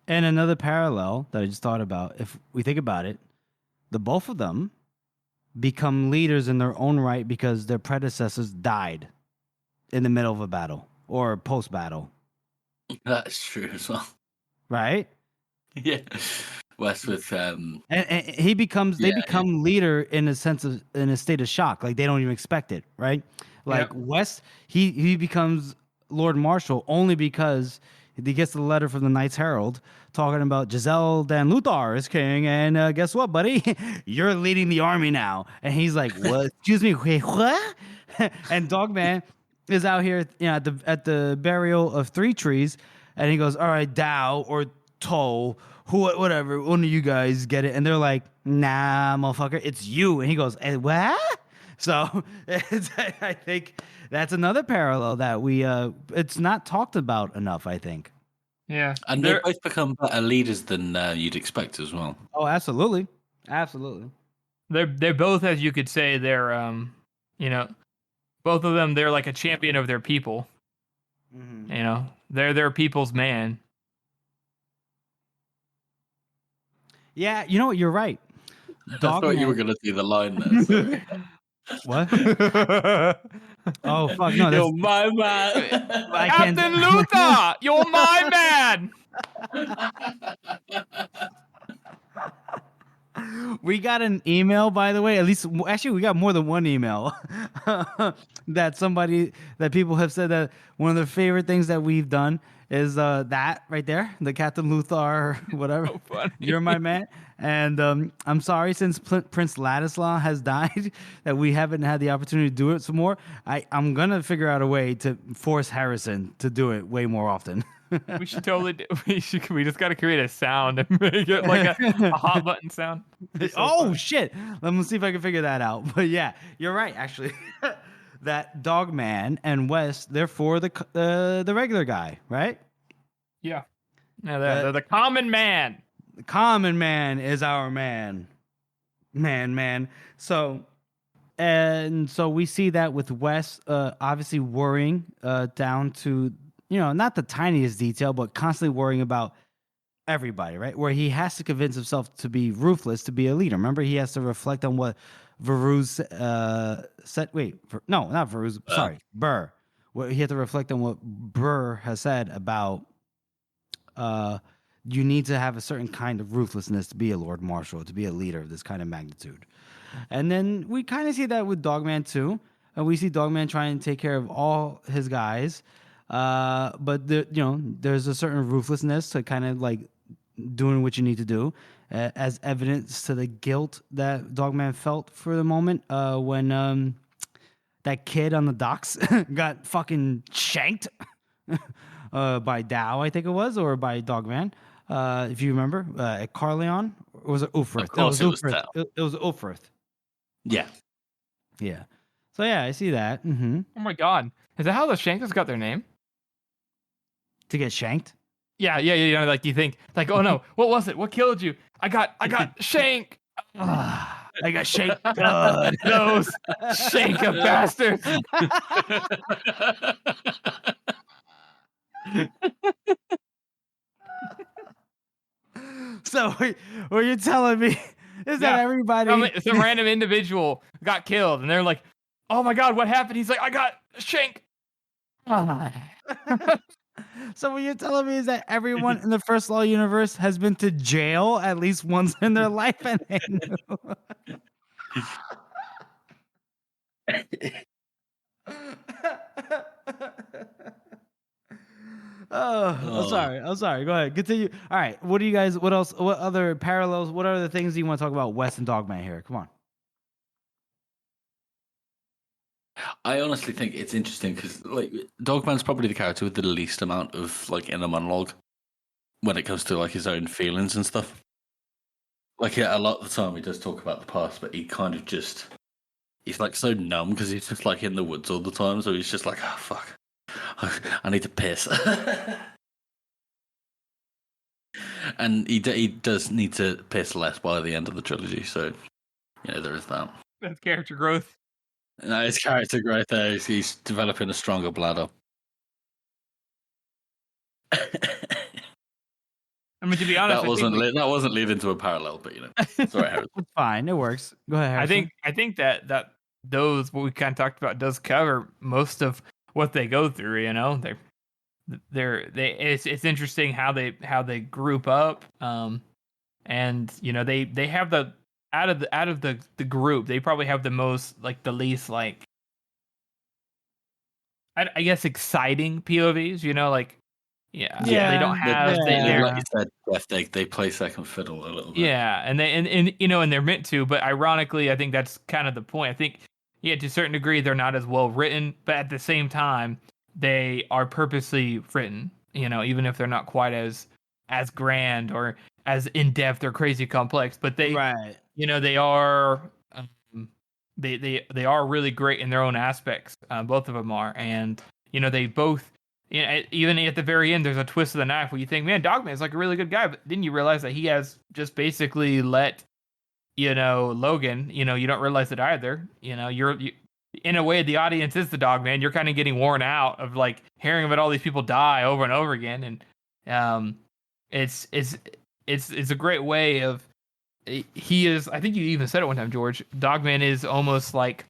And another parallel that I just thought about, if we think about it, the both of them become leaders in their own right because their predecessors died in the middle of a battle or post-battle. That's true as well. Right? Yeah. West with and he becomes they become leader in a state of shock, like they don't even expect it, right? Like West, he becomes Lord Marshal only because he gets the letter from the Knights Herald talking about Giselle Dan Luthar is king, and guess what, buddy? You're leading the army now. And he's like, what? Excuse me, wait, what? And Dogman is out here, at the burial of Three Trees, and he goes, all right, Dow or Toll, whatever, one of you guys get it. And they're like, nah, motherfucker, it's you. And he goes, what? So I think that's another parallel that it's not talked about enough, I think. Yeah. And they both become better leaders than you'd expect as well. Oh, absolutely. Absolutely. They're both, as you could say, they're, both of them, they're like a champion of their people. They're their people's man. Yeah, you know what? You're right. I thought you were going to see the line there. Sorry. What? Oh, fuck. No, you're my man. Captain Luther, you're my man. We got an email, by the way. Actually, we got more than one email that people have said that one of their favorite things that we've done is that right there, the Captain Luthor, whatever. So funny. You're my man. And I'm sorry, since Prince Ladislaw has died, that we haven't had the opportunity to do it some more. I'm going to figure out a way to force Harrison to do it way more often. We should totally do. We just got to create a sound and make it like a hot button sound. So shit. Let me see if I can figure that out. But yeah, you're right, actually. That Dogman and West, they're for the regular guy, right? Yeah. Yeah, they're the common man. The common man is our man. Man. So we see that with West obviously worrying down to, not the tiniest detail, but constantly worrying about everybody, right? Where he has to convince himself to be ruthless, to be a leader. Remember, he has to reflect on what Varuz said. Not Varuz. Sorry, Burr. He had to reflect on what Burr has said about you need to have a certain kind of ruthlessness to be a Lord Marshal, to be a leader of this kind of magnitude. And then we kind of see that with Dogman too. And we see Dogman trying to take care of all his guys. But there's a certain ruthlessness to kind of like doing what you need to do, as evidence to the guilt that Dogman felt for the moment when that kid on the docks got fucking shanked by Dow, I think it was, or by Dogman. If you remember, at Carleon, or was it Ulfrith? Of course, it was Dow. It was Ulfrith. Yeah. Yeah. So yeah, I see that. Mm-hmm. Oh my god, is that how the Shankers got their name? To get shanked? Yeah. Like you think, like, oh no, what was it? What killed you? I got shank. I got shanked. Good. Those shank of bastards. So what you're telling me is that everybody, some random individual got killed, and they're like, "Oh my god, what happened?" He's like, "I got shank." So what you're telling me is that everyone in the First Law universe has been to jail at least once in their life, and they knew. I'm sorry. Go ahead. Continue. All right. What else? What other parallels? What other things do you want to talk about West and Dogman here? Come on. I honestly think it's interesting because like Dogman's probably the character with the least amount of like inner monologue when it comes to like his own feelings and stuff. Like a lot of the time he does talk about the past, but he kind of just he's like so numb because he's just like in the woods all the time. So he's just like, oh fuck, I need to piss. And he does need to piss less by the end of the trilogy. So there is that. That's character growth. No, his character growth there. He's developing a stronger bladder. I mean, to be honest, that wasn't leading to a parallel, but sorry, Harry. It's fine. It works. Go ahead, Harrison. I think that those what we kind of talked about does cover most of what they go through. It's interesting how they group up, and they have the out of the group, they probably have the most like the least like I guess exciting POVs. They don't have like you said, Jeff, they play second fiddle a little bit. Yeah, and they're meant to, but ironically, I think that's kind of the point. I think to a certain degree they're not as well written, but at the same time they are purposely written. Even if they're not quite as grand or as in depth or crazy complex, but they they are they are really great in their own aspects. Both of them are, and they both. Even at the very end, there's a twist of the knife where you think, man, Dogman's like a really good guy, but then you realize that he has just basically let Logan. You don't realize it either. You're in a way the audience is the Dogman. You're kind of getting worn out of like hearing about all these people die over and over again, and it's a great way of. He is. I think you even said it one time, George. Dogman is almost like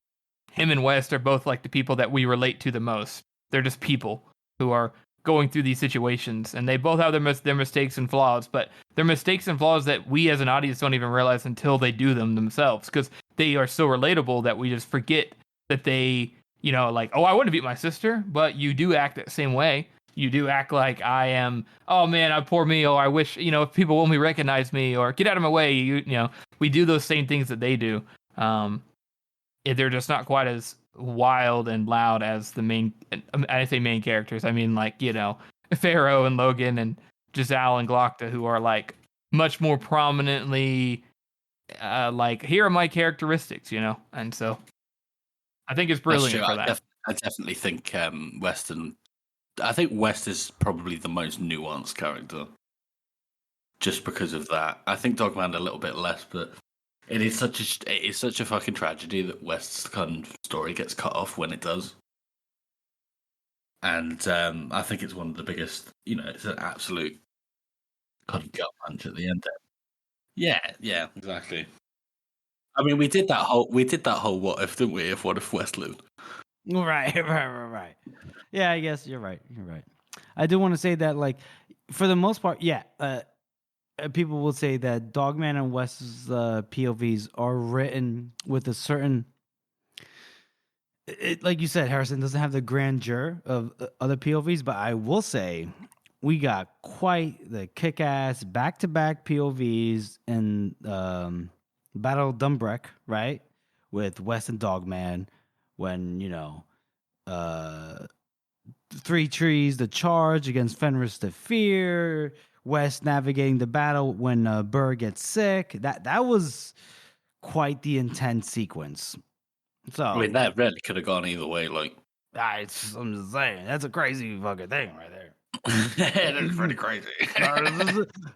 him and West are both like the people that we relate to the most. They're just people who are going through these situations, and they both have their mistakes and flaws, but they're mistakes and flaws that we as an audience don't even realize until they do them themselves, because they are so relatable that we just forget that they, like, oh, I wouldn't beat my sister, but you do act that same way. You do act like I am, oh man, poor me, or I wish, if people only recognize me, or get out of my way, we do those same things that they do. They're just not quite as wild and loud as the main, I say main characters, I mean like, Pharaoh and Logan and Giselle and Glocta, who are like much more prominently like, here are my characteristics, and so I think it's brilliant for that. I definitely think West is probably the most nuanced character just because of that. I think Dogman a little bit less, but it is such a fucking tragedy that West's kind of story gets cut off when it does. And I think it's one of the biggest, it's an absolute kind of gut punch at the end there. Yeah, exactly. I mean, we did that whole what if, didn't we? If what if West lived? Right. Yeah, I guess you're right. I do want to say that, like, for the most part, people will say that Dogman and West's POVs are written with a certain like you said, Harrison doesn't have the grandeur of other POVs, but I will say we got quite the kick-ass back-to-back POVs in Battle of Dumbreck, right? With West and Dogman, when, Three Trees, the charge against Fenris the Fear, West navigating the battle when Burr gets sick. That was quite the intense sequence. So I mean, that really could have gone either way. Like, I'm just saying, that's a crazy fucking thing right there. that is pretty crazy.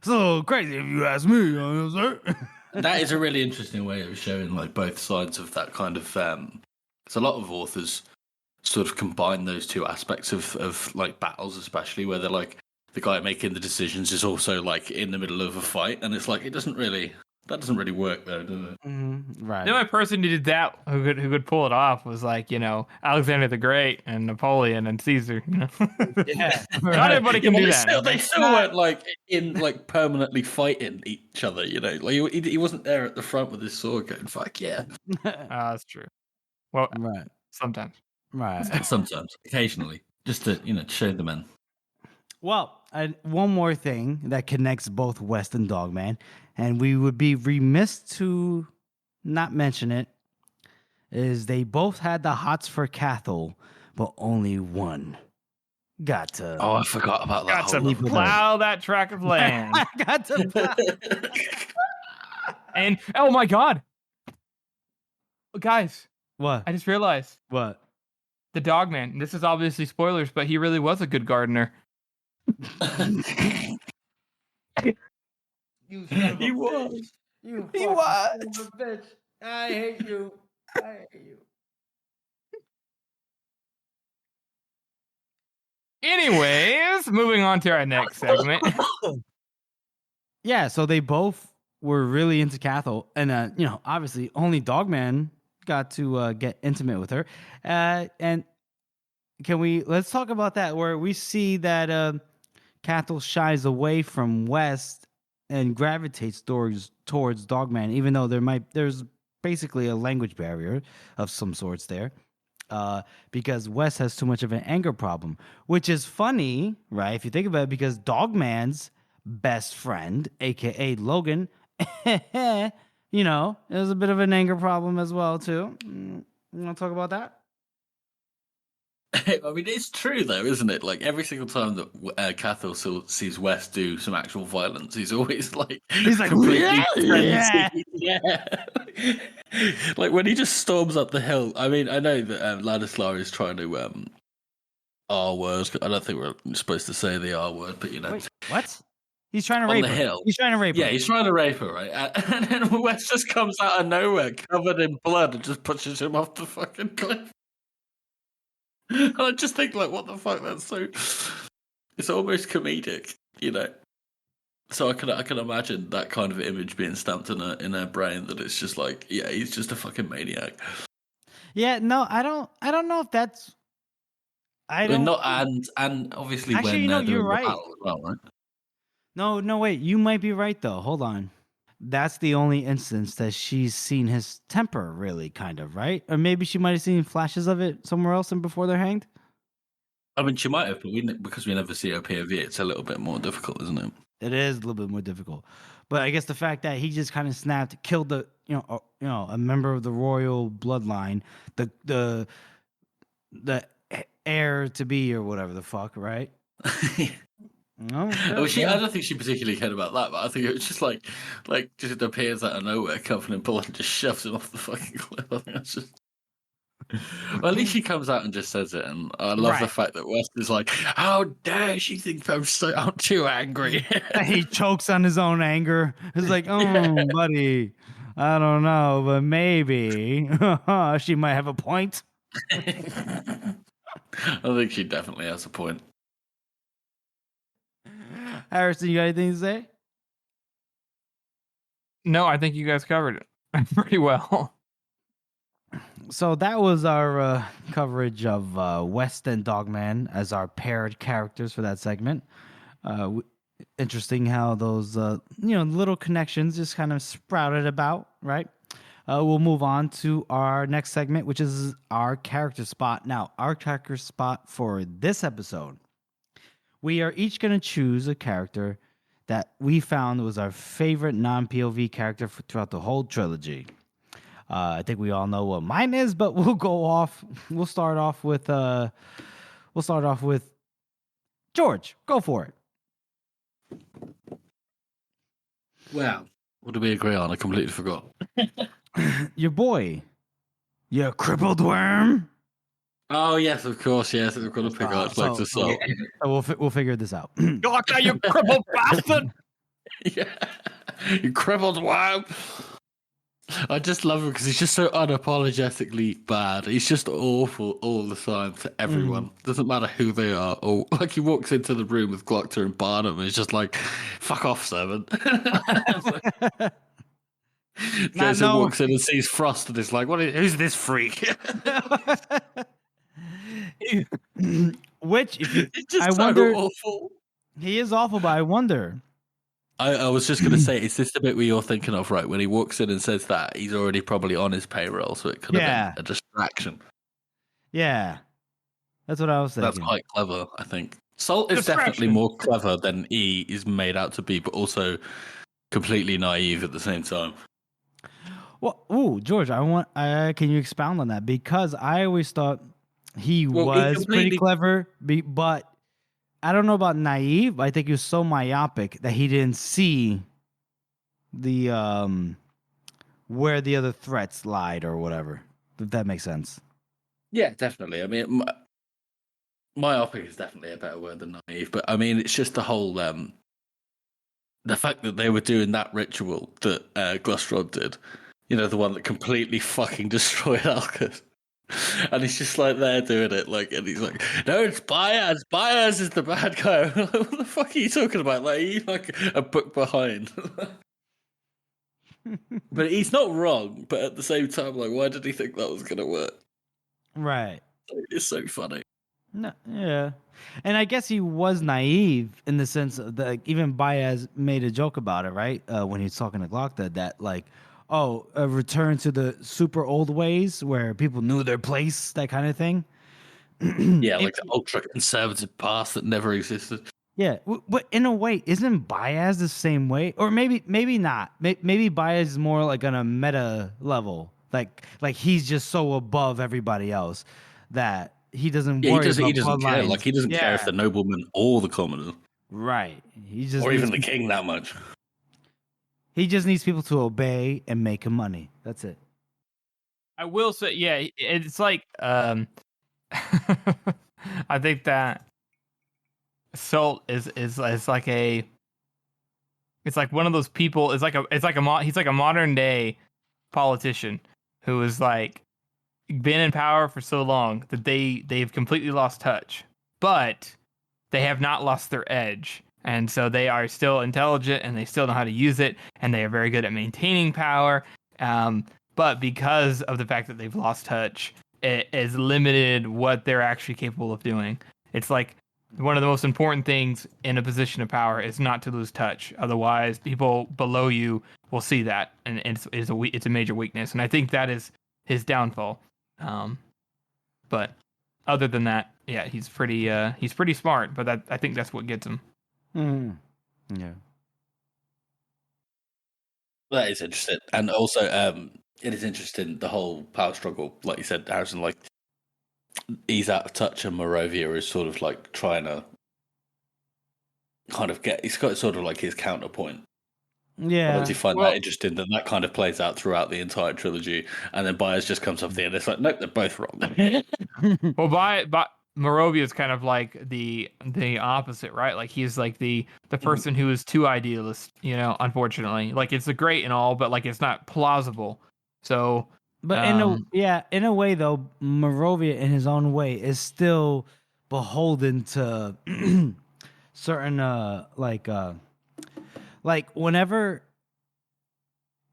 So crazy if you ask me. You know what I'm saying? That is a really interesting way of showing like both sides of that kind of. There's a lot of authors sort of combine those two aspects of like battles, especially where they're like the guy making the decisions is also like in the middle of a fight, and it's like that doesn't really work though, does it? Right. The only person who did that who could pull it off was like, Alexander the Great and Napoleon and Caesar. Yeah. Not everybody can do that. They still weren't like permanently fighting each other. Like he wasn't there at the front with his sword going, "Fuck yeah." That's true. Well, Right. sometimes. Right. Sometimes, occasionally, just to show the men. Well, one more thing that connects both West and Dogman, and we would be remiss to not mention it, is they both had the hots for Cathal, but only one got to. Oh, I forgot about that. Got to plow that tract of land. got to plow. And oh my god, guys! What? I just realized What? the Dogman. This is obviously spoilers, but he really was a good gardener. He was. He was. Bitch. I hate you. Anyways, moving on to our next segment. Yeah, so they both were really into Cathal, and obviously only Dogman got to get intimate with her. And let's talk about that, where we see that Cathal shies away from West and gravitates towards Dogman, even though there's basically a language barrier of some sorts there. Because West has too much of an anger problem, which is funny, right? If you think about it, because Dogman's best friend, aka Logan, there's a bit of an anger problem as well too. You want to talk about that? I mean, it's true though, isn't it? Like every single time that Cathal sees West do some actual violence, he's always like, completely frenzied. Yeah. Like when he just storms up the hill. I mean, I know that Ladislaw is trying to R word. I don't think we're supposed to say the R word, but Wait, what? He's trying to on rape the her. hill. He's trying to rape her. Yeah, he's trying to rape her, right? And then West just comes out of nowhere, covered in blood, and just pushes him off the fucking cliff. And I just think, like, what the fuck? That's so. It's almost comedic, So I can imagine that kind of image being stamped in her brain, that it's just like, yeah, he's just a fucking maniac. Yeah, no, I don't know if that's. I don't. Not and obviously Actually, when you're they're in the right. battle as well, right? No, wait. You might be right though. Hold on. That's the only instance that she's seen his temper, really, kind of, right? Or maybe she might have seen flashes of it somewhere else and before they're hanged. I mean, she might have, but because we never see her POV, it's a little bit more difficult, isn't it? It is a little bit more difficult, but I guess the fact that he just kind of snapped, killed a member of the royal bloodline, the heir to be or whatever the fuck, right? No, well, I don't think she particularly cared about that, but I think it was just like just appears out of nowhere, covered in blood, and just shoves him off the fucking cliff. I think that's just. Well, at least she comes out and just says it, and I love the fact that West is like, "How dare she think I'm too angry?" He chokes on his own anger. It's like, oh, buddy, I don't know, but maybe she might have a point. I think she definitely has a point. Harrison, you got anything to say? No, I think you guys covered it pretty well. So that was our coverage of West and Dogman as our paired characters for that segment. Interesting how those little connections just kind of sprouted about, right? we'll move on to our next segment, which is our character spot. Now, our character spot for this episode, we are each going to choose a character that we found was our favorite non-POV character throughout the whole trilogy. I think we all know what mine is, but we'll go off. We'll start off with George. Go for it. Wow. What did we agree on? I completely forgot. Your boy. You crippled worm. Oh, yes, of course, yes. We've got to pick out like the salt. We'll figure this out. Doctor, you crippled bastard! Yeah. You crippled worm. I just love him because he's just so unapologetically bad. He's just awful all the time to everyone. Doesn't matter who they are. Or like he walks into the room with Glockter and Barnum and he's just like, "Fuck off, servant." Goes and walks in and sees Frost and is like, who's this freak? Which, I wonder, awful. He is awful, but I wonder. I was just going to say, is this the bit where you're thinking of, right? When he walks in and says that, he's already probably on his payroll, so it could have been a distraction. Yeah. That's what I was thinking. That's quite clever, I think. Salt is definitely more clever than E is made out to be, but also completely naive at the same time. Well, George, can you expound on that? Because I always thought he was pretty clever, but I don't know about naive. I think he was so myopic that he didn't see the where the other threats lied or whatever. If that makes sense. Yeah, definitely. I mean, myopic is definitely a better word than naive, but I mean, it's just the whole the fact that they were doing that ritual that Glostrod did. You know, the one that completely fucking destroyed Alcus. And he's just like there doing it, like, and he's like, "No, it's Baez. Baez is the bad guy." What the fuck are you talking about? Like, he's like a book behind. But he's not wrong. But at the same time, like, why did he think that was gonna work? Right. It's so funny. No, yeah, and I guess he was naive in the sense of that. Even Baez made a joke about it, right? When he was talking to Glockta, that like, a return to the super old ways where people knew their place, that kind of thing. Yeah, like the ultra conservative past that never existed. Yeah, but in a way, isn't Baez the same way? Or maybe not. Maybe Baez is more like on a meta level, like he's just so above everybody else that he doesn't worry. He doesn't care. Like he doesn't care if the nobleman or the commoner. Right. Or even the king that much. He just needs people to obey and make him money. That's it. I will say, yeah, it's like, I think that Salt is like it's like one of those people. He's like a modern day politician who is like been in power for so long that they've completely lost touch, but they have not lost their edge. And so they are still intelligent and they still know how to use it, and they are very good at maintaining power. But because of the fact that they've lost touch, it has limited what they're actually capable of doing. It's like one of the most important things in a position of power is not to lose touch. Otherwise, people below you will see that, and it's a major weakness. And I think that is his downfall. But other than that, yeah, he's pretty smart. But I think that's what gets him. Mm. Yeah, that is interesting, and also it is interesting the whole power struggle, like you said, Harrison. Like he's out of touch, and Morovia is sort of like trying to kind of he's got sort of like his counterpoint. Yeah, I do find that interesting that kind of plays out throughout the entire trilogy, and then Baez just comes up there and it's like, nope, they're both wrong. Well, by Morovia is kind of like the opposite, right? Like he's like the person who is too idealist, you know, unfortunately. Like it's great and all, but like it's not plausible. So but in a way though, Morovia in his own way is still beholden to certain like whenever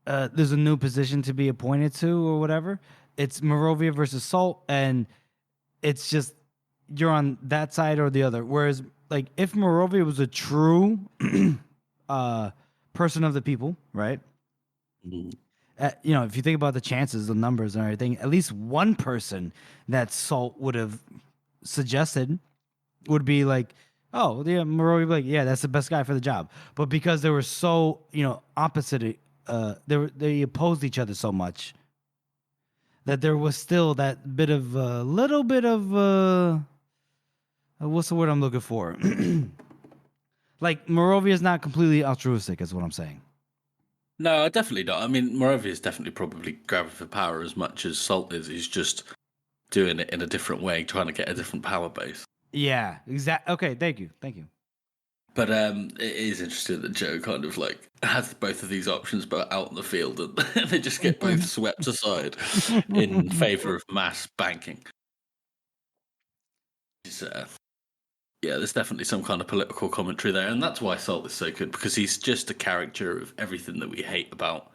there's a new position to be appointed to or whatever, it's Morovia versus Salt, and it's just you're on that side or the other. Whereas, like, if Morovia was a true person of the people, right? Mm-hmm. if you think about the chances, the numbers and everything, at least one person that Salt would have suggested would be like, oh, yeah, Moreau would be like, yeah, that's the best guy for the job. But because they were so, opposite, they opposed each other so much that there was still that bit of little bit of what's the word I'm looking for? Like Morovia is not completely altruistic, is what I'm saying. No, definitely not. I mean, Moravia is definitely probably grabbing for power as much as Salt is. He's just doing it in a different way, trying to get a different power base. Yeah, exactly. Okay, thank you. But it is interesting that Joe kind of like has both of these options, but out on the field, and they just get both swept aside in favor of mass banking. Yeah, there's definitely some kind of political commentary there, and that's why Salt is so good, because he's just a caricature of everything that we hate about,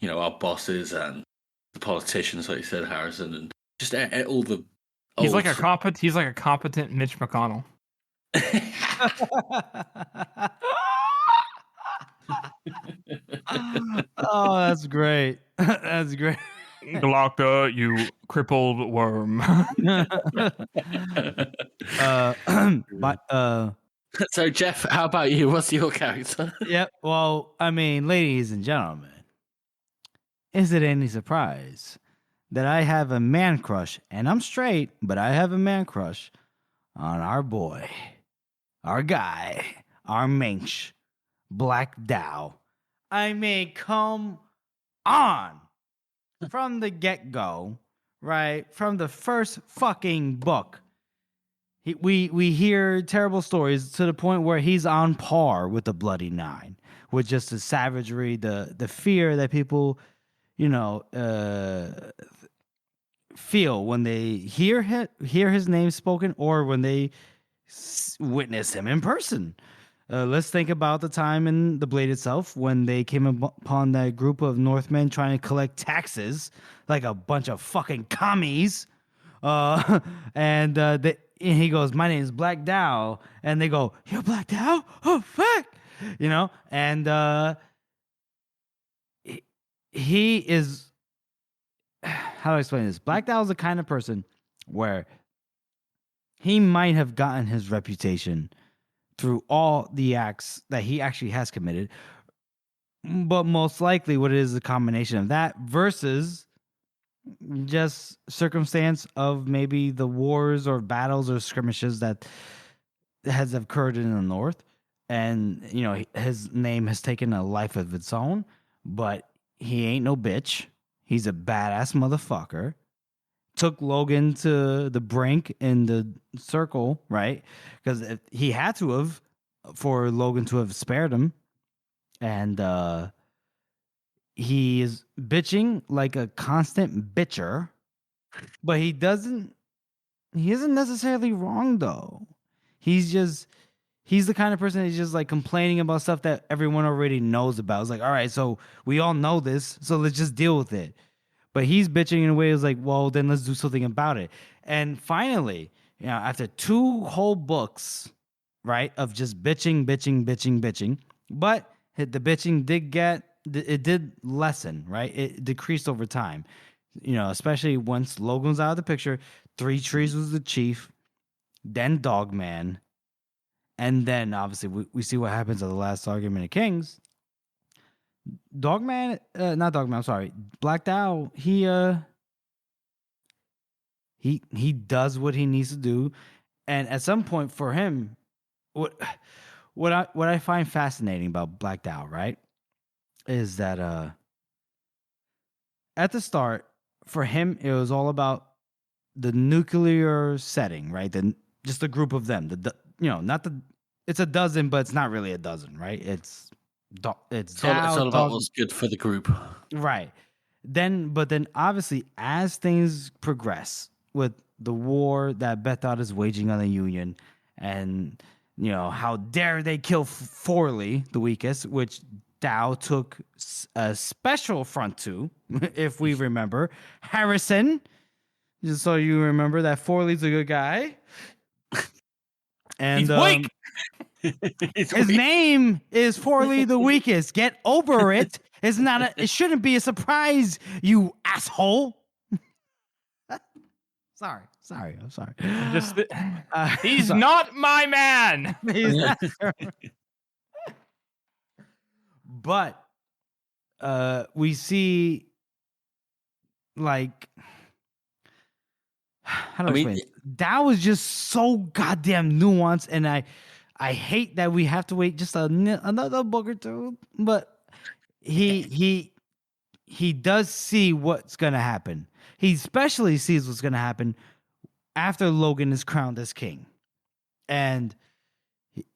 our bosses and the politicians, like you said, Harrison, and just all the. He's like a competent Mitch McConnell. Oh, that's great. That's great. Galacta, you crippled worm. So, Jeff, how about you? What's your character? Yep. Well, I mean, ladies and gentlemen, is it any surprise that I have a man crush, and I'm straight, but I have a man crush on our boy, our guy, our mensch, Black Dow. I mean, come on. From the get-go, right? From the first fucking book, we hear terrible stories to the point where he's on par with the Bloody Nine, with just the savagery, the fear that people, feel when they hear his name spoken or when they witness him in person. Let's think about the time in the Blade itself when they came upon that group of Northmen trying to collect taxes like a bunch of fucking commies. And he goes, my name is Black Dow. And they go, you're Black Dow? Oh, fuck. And he is, how do I explain this? Black Dow is the kind of person where he might have gotten his reputation through all the acts that he actually has committed. But most likely what it is a combination of that versus just circumstance of maybe the wars or battles or skirmishes that has occurred in the North. And, his name has taken a life of its own, but he ain't no bitch. He's a badass motherfucker. Took Logan to the brink in the circle, right? Because he had to have for Logan to have spared him. And he is bitching like a constant bitcher, but he isn't necessarily wrong though. He's the kind of person that's just like complaining about stuff that everyone already knows about. It's like, all right, so we all know this, so let's just deal with it. But he's bitching in a way that's like, well, then let's do something about it. And finally, after 2 whole books, right, of just bitching, but the bitching did lessen, right? It decreased over time, especially once Logan's out of the picture. 3 Trees was the chief, then Dogman, and then obviously we see what happens at the last argument of Kings. Black Dow, he does what he needs to do, and at some point for him, what I find fascinating about Black Dow, right, is that at the start for him it was all about the nuclear setting, right? Just a group of them, it's a dozen, but it's not really a dozen, right? It's all about what's good for the group, right? But then obviously as things progress with the war that Bethod is waging on the Union, and how dare they kill Forley, the weakest, which Dow took a special front to, if we remember. Harrison, just so you remember that Forley's a good guy, and he's weak. His name is Forley the weakest. Get over it. It's not. It shouldn't be a surprise, you asshole. Sorry. I'm sorry. Just he's not my man. He's not. But we see, like, how do I explain it? Dow is just so goddamn nuanced, and I hate that we have to wait just another book or two. But he does see what's gonna happen. He especially sees what's gonna happen after Logan is crowned as king. And,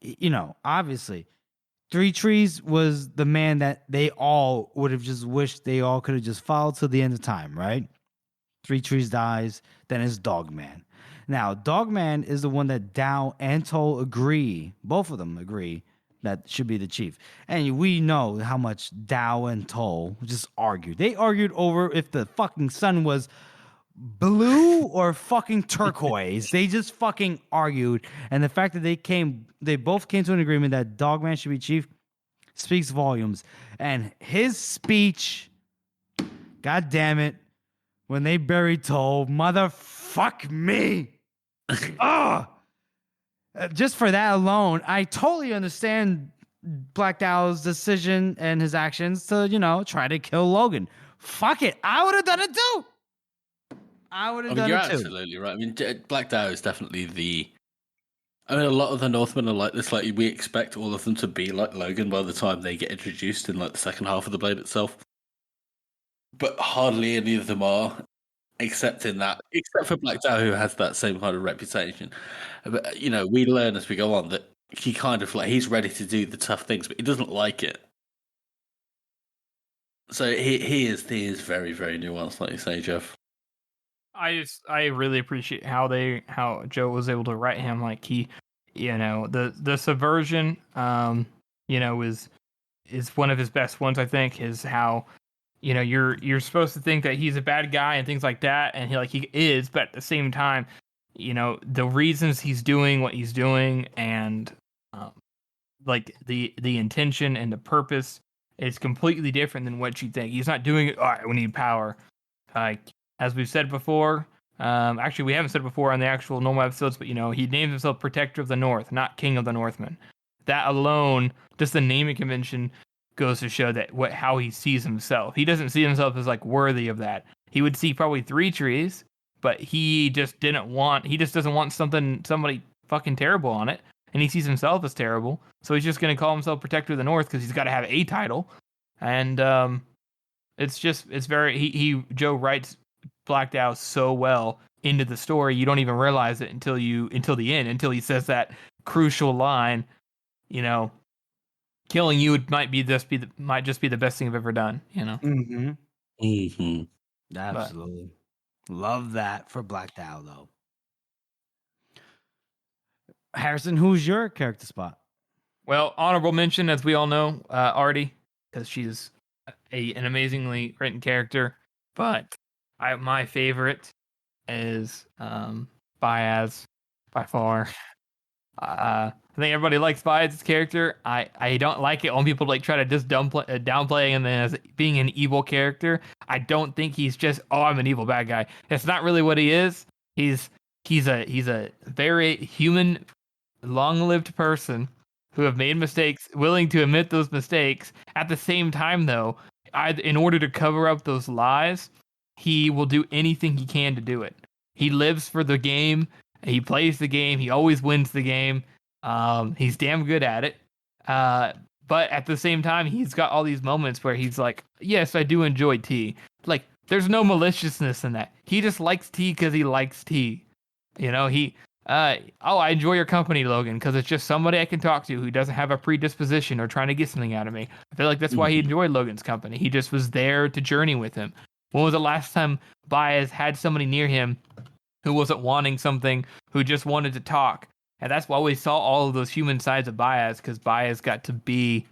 you know, obviously, Three Trees was the man that they all would have just wished they all could have just followed till the end of time, right? Three Trees dies, then it's Dogman. Now, Dogman is the one that Dow and Toll agree, both of them agree, that should be the chief. And we know how much Dow and Toll just argued. They argued over if the fucking sun was blue or fucking turquoise. They just fucking argued. And the fact that they both came to an agreement that Dogman should be chief speaks volumes. And his speech, god damn it, when they buried Toll, motherfuck me. Ugh. Just for that alone, I totally understand Black Dow's decision and his actions to, you know, try to kill Logan. Fuck it. I would have done it too. You're absolutely right. I mean, Black Dow is definitely a lot of the Northmen are like this. Like, we expect all of them to be like Logan by the time they get introduced in like the second half of the Blade itself. But hardly any of them are, except for Black Dow, who has that same kind of reputation. But, you know, we learn as we go on that he kind of like, he's ready to do the tough things, but he doesn't like it. So he is very, very nuanced, like you say, Jeff. I really appreciate how Joe was able to write him. Like, he, you know, the subversion, you know, is one of his best ones. I think is how, you know, you're supposed to think that he's a bad guy and things like that, and he is, but at the same time, you know, the reasons he's doing what he's doing, and like the intention and the purpose is completely different than what you think. He's not doing it, all right, we need power. Like, as we've said before, actually we haven't said before on the actual normal episodes, but, you know, he names himself Protector of the North, not King of the Northmen. That alone, just the naming convention, goes to show that how he sees himself. He doesn't see himself as like worthy of that. He would see probably Three Trees, but he just doesn't want somebody fucking terrible on it, and he sees himself as terrible. So he's just going to call himself Protector of the North because he's got to have a title. And Joe writes Black Dow so well into the story, you don't even realize it until the end, until he says that crucial line, you know, killing you might just be the best thing I've ever done, you know. Absolutely. Love that for Black Dow, though. Harrison, who's your character spot? Well, honorable mention, as we all know, Artie, because she's an amazingly written character. But my favorite is Baez, by far. I think everybody likes Baez's character. I don't like it when people like try to just downplay him as being an evil character. I don't think he's just, I'm an evil bad guy. That's not really what he is. He's a very human, long-lived person who have made mistakes, willing to admit those mistakes. At the same time, though, in order to cover up those lies, he will do anything he can to do it. He lives for the game. He plays the game. He always wins the game. He's damn good at it. But at the same time, he's got all these moments where he's like, yes, I do enjoy tea. Like, there's no maliciousness in that. He just likes tea because he likes tea. You know, I enjoy your company, Logan, because it's just somebody I can talk to who doesn't have a predisposition or trying to get something out of me. I feel like that's why he enjoyed Logan's company. He just was there to journey with him. When was the last time Baez had somebody near him who wasn't wanting something, who just wanted to talk? And that's why we saw all of those human sides of Baez, because Baez got to be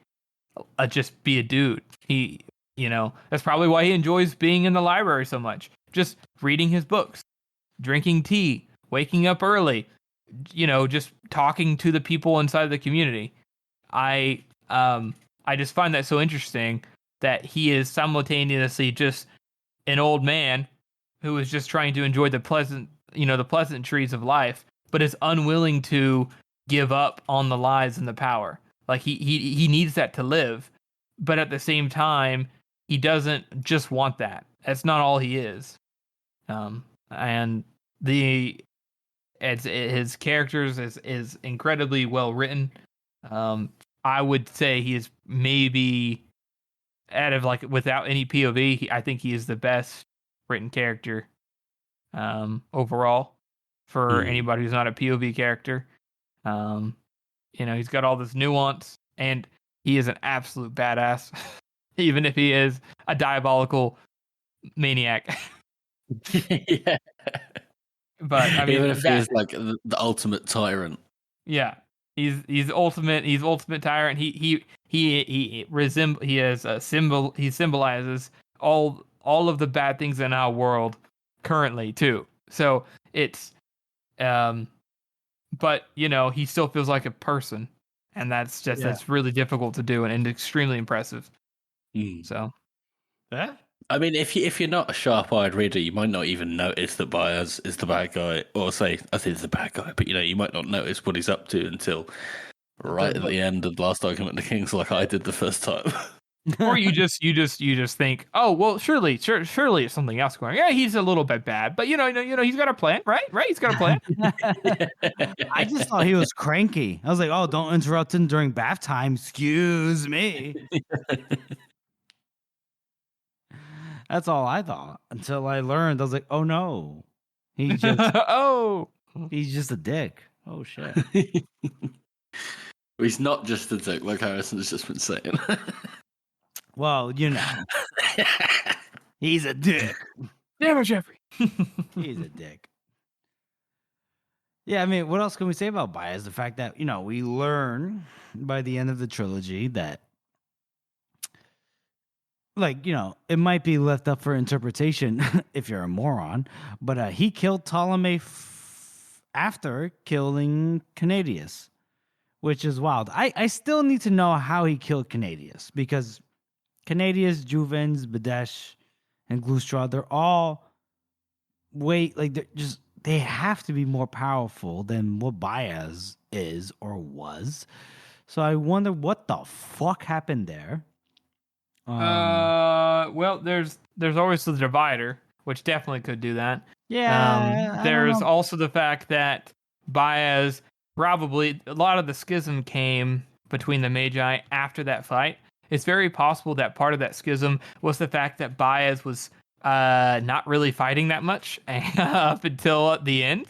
just be a dude. He, you know, that's probably why he enjoys being in the library so much. Just reading his books, drinking tea, waking up early, you know, just talking to the people inside the community. I just find that so interesting that he is simultaneously just an old man who is just trying to enjoy the pleasantries of life, but is unwilling to give up on the lies and the power. Like he needs that to live, but at the same time, he doesn't just want that. That's not all he is. And his characters is incredibly well written. I would say he is maybe out of like without any POV, I think he is the best written character overall for anybody who's not a POV character. He's got all this nuance, and he is an absolute badass, even if he is a diabolical maniac. Yeah. But I mean, even if he's like the ultimate tyrant. Yeah, he's ultimate tyrant. He has a symbol. He symbolizes all of the bad things in our world currently too. So it's but he still feels like a person, and that's really difficult to do and extremely impressive. So yeah. I mean, if you're not a sharp-eyed reader, you might not even notice that Baez is the bad guy, or say I think he's the bad guy, but you might not notice what he's up to until right at the end of the last argument of the Kings, like I did the first time. Or you just think, oh well, surely it's something else going. Yeah, he's a little bit bad, but he's got a plan, right? He's got a plan. I just thought he was cranky. I was like, oh, don't interrupt him during bath time. Excuse me. That's all I thought until I learned. I was like, oh no, he's just he's just a dick. Oh shit. He's not just a dick, like Harrison's just been saying. Well, he's a dick. Damn it, Jeffrey. He's a dick. Yeah, I mean, what else can we say about Baez? The fact that we learn by the end of the trilogy that. It might be left up for interpretation if you're a moron, but he killed Ptolemy after killing Canadius, which is wild. I still need to know how he killed Canadius, because Canadius, Juvens, Badesh, and Glustra, they're all they have to be more powerful than what Baez is or was. So I wonder what the fuck happened there. Well, there's always the divider, which definitely could do that. Yeah. There's also the fact that Baez probably a lot of the schism came between the Magi after that fight. It's very possible that part of that schism was the fact that Baez was not really fighting that much up until the end.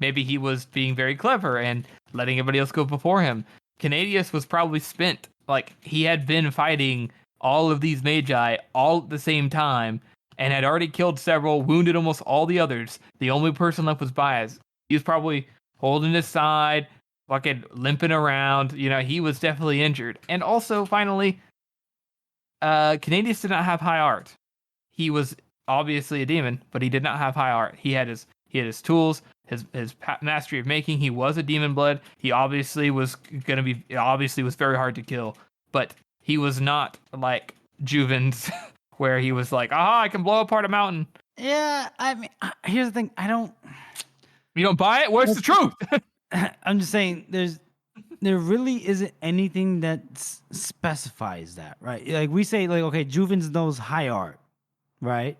Maybe he was being very clever and letting everybody else go before him. Canadius was probably spent. Like, he had been fighting all of these Magi all at the same time and had already killed several, wounded almost all the others. The only person left was Baez. He was probably holding his side, fucking limping around. He was definitely injured. And also, finally, Canadius did not have high art. He was obviously a demon, but he did not have high art. He had his tools, his mastery of making. He was a demon blood. He obviously was very hard to kill, but he was not like Juvens, where he was like, aha, I can blow apart a mountain. Yeah, I mean, here's the thing. You don't buy it? What's the truth? I'm just saying there really isn't anything that specifies that, right? Like we say, like, okay, Juvens knows high art, right?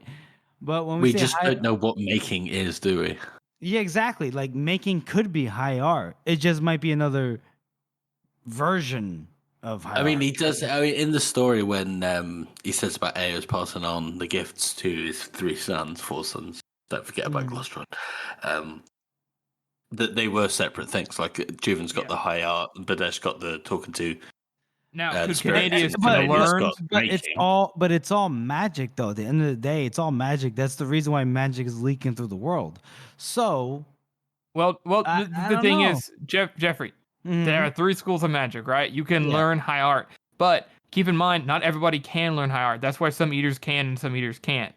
But when we say just don't know what making is, do we? Yeah, exactly. Like, making could be high art. It just might be another version of high art. I mean, he does. I mean, in the story when he says about Eos passing on the gifts to his four sons. Don't forget about Glostron. That they were separate things. Like Juven's got the high art, and Badesh got the talking to. Now, Canadius learned, but it's all magic, though. At the end of the day, it's all magic. That's the reason why magic is leaking through the world. So, the thing is, Jeffrey, there are 3 schools of magic, right? You can learn high art, but keep in mind, not everybody can learn high art. That's why some eaters can and some eaters can't.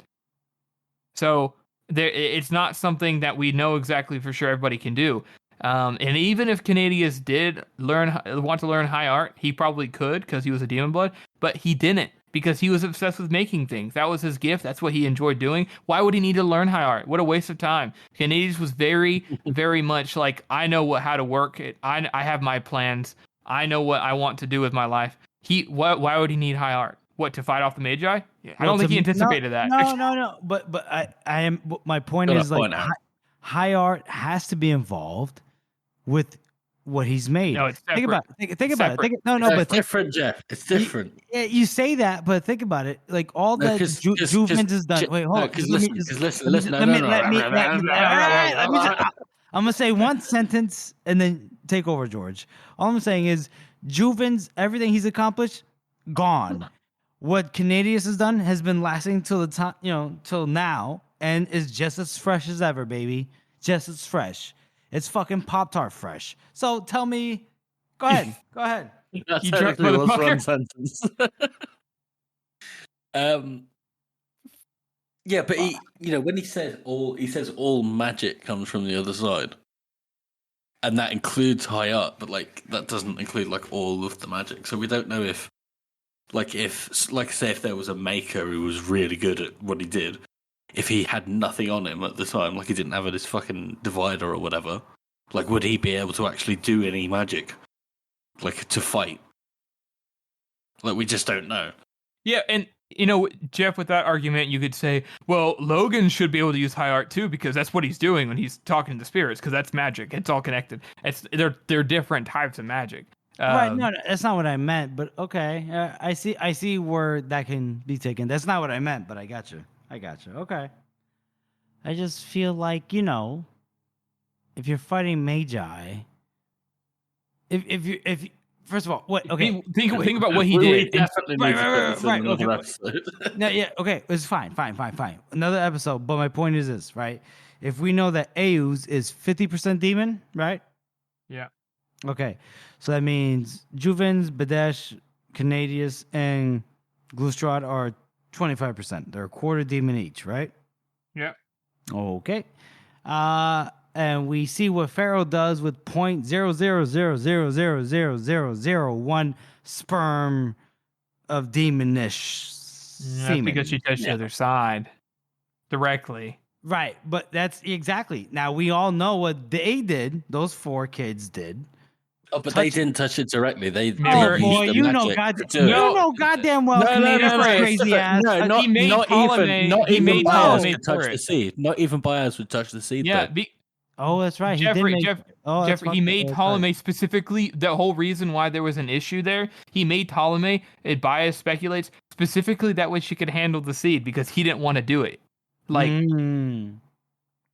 So it's not something that we know exactly for sure everybody can do. And even if Canadius did want to learn high art, he probably could because he was a demon blood, but he didn't because he was obsessed with making things. That was his gift. That's what he enjoyed doing. Why would he need to learn high art? What a waste of time. Canadius was very, very much like, I know how to work it. I have my plans. I know what I want to do with my life. Why would he need high art? What, to fight off the Magi? I don't think he anticipated that. No. But I am. My point is like high art has to be involved with what he's made. No, it's separate. Think about it. Think about it. It's different, Jeff. It's different. You say that, but think about it. Like all that Juvens has done. Wait, hold on. Listen. I'm gonna say one sentence and then take over, George. All I'm saying is Juvens, everything he's accomplished, gone. What Canadius has done has been lasting till the time, till now, and is just as fresh as ever, baby. Just as fresh. It's fucking Pop-Tart fresh. So tell me, go ahead. That's technically was one sentence. Yeah, but he, when he says all magic comes from the other side, and that includes high art, but like that doesn't include like all of the magic. So we don't know if say if there was a maker who was really good at what he did, if he had nothing on him at the time, like he didn't have this fucking divider or whatever, like would he be able to actually do any magic, like to fight? Like we just don't know. Yeah, and Jeff, with that argument, you could say, well, Logan should be able to use high art too because that's what he's doing when he's talking to spirits because that's magic. It's all connected. They're different types of magic. Right, no, that's not what I meant. But okay, I see where that can be taken. That's not what I meant, but I got you. Okay. I just feel like, if you're fighting Magi, if first of all, what? Okay, think about what he did. Right. Okay. No, yeah. Okay, it's fine. Another episode. But my point is this, right? If we know that Eus is 50% demon, right? Yeah. Okay, so that means Juvens, Badesh, Canadius, and Glustrad are 25%. They're a quarter demon each, right? Yeah. Okay. And we see what Pharaoh does with 0.000000001 sperm of demonish semen. Because she touched the other side directly. Right, but that's exactly. Now we all know what they did. Those 4 kids did. Oh, but they didn't touch it directly. They boy, you know goddamn well. Crazy ass. Not even Bias would touch the seed. Not even Bias would touch the seed. Yeah. That's right. Jeffrey, he made Ptolemy specifically. The whole reason why there was an issue there, he made Ptolemy. Bias speculates specifically that way she could handle the seed because he didn't want to do it.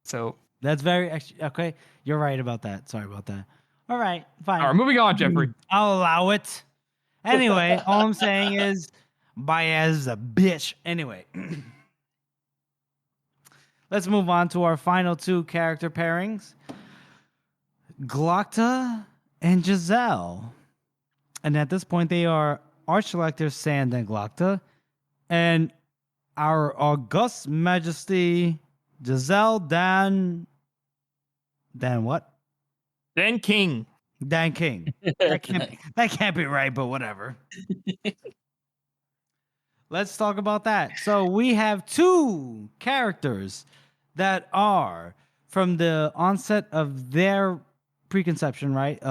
So that's very okay. You're right about that. Sorry about that. All right, fine. All right, moving on, Jeffrey. I'll allow it. Anyway, all I'm saying is Baez is a bitch. Anyway, let's move on to our final 2 character pairings. Glocta and Giselle. And at this point, they are Archlector Sand and Glocta. And our August Majesty Giselle Dan what? Dan King. That can't be right, but whatever. Let's talk about that. So we have 2 characters that are from the onset of their preconception, right?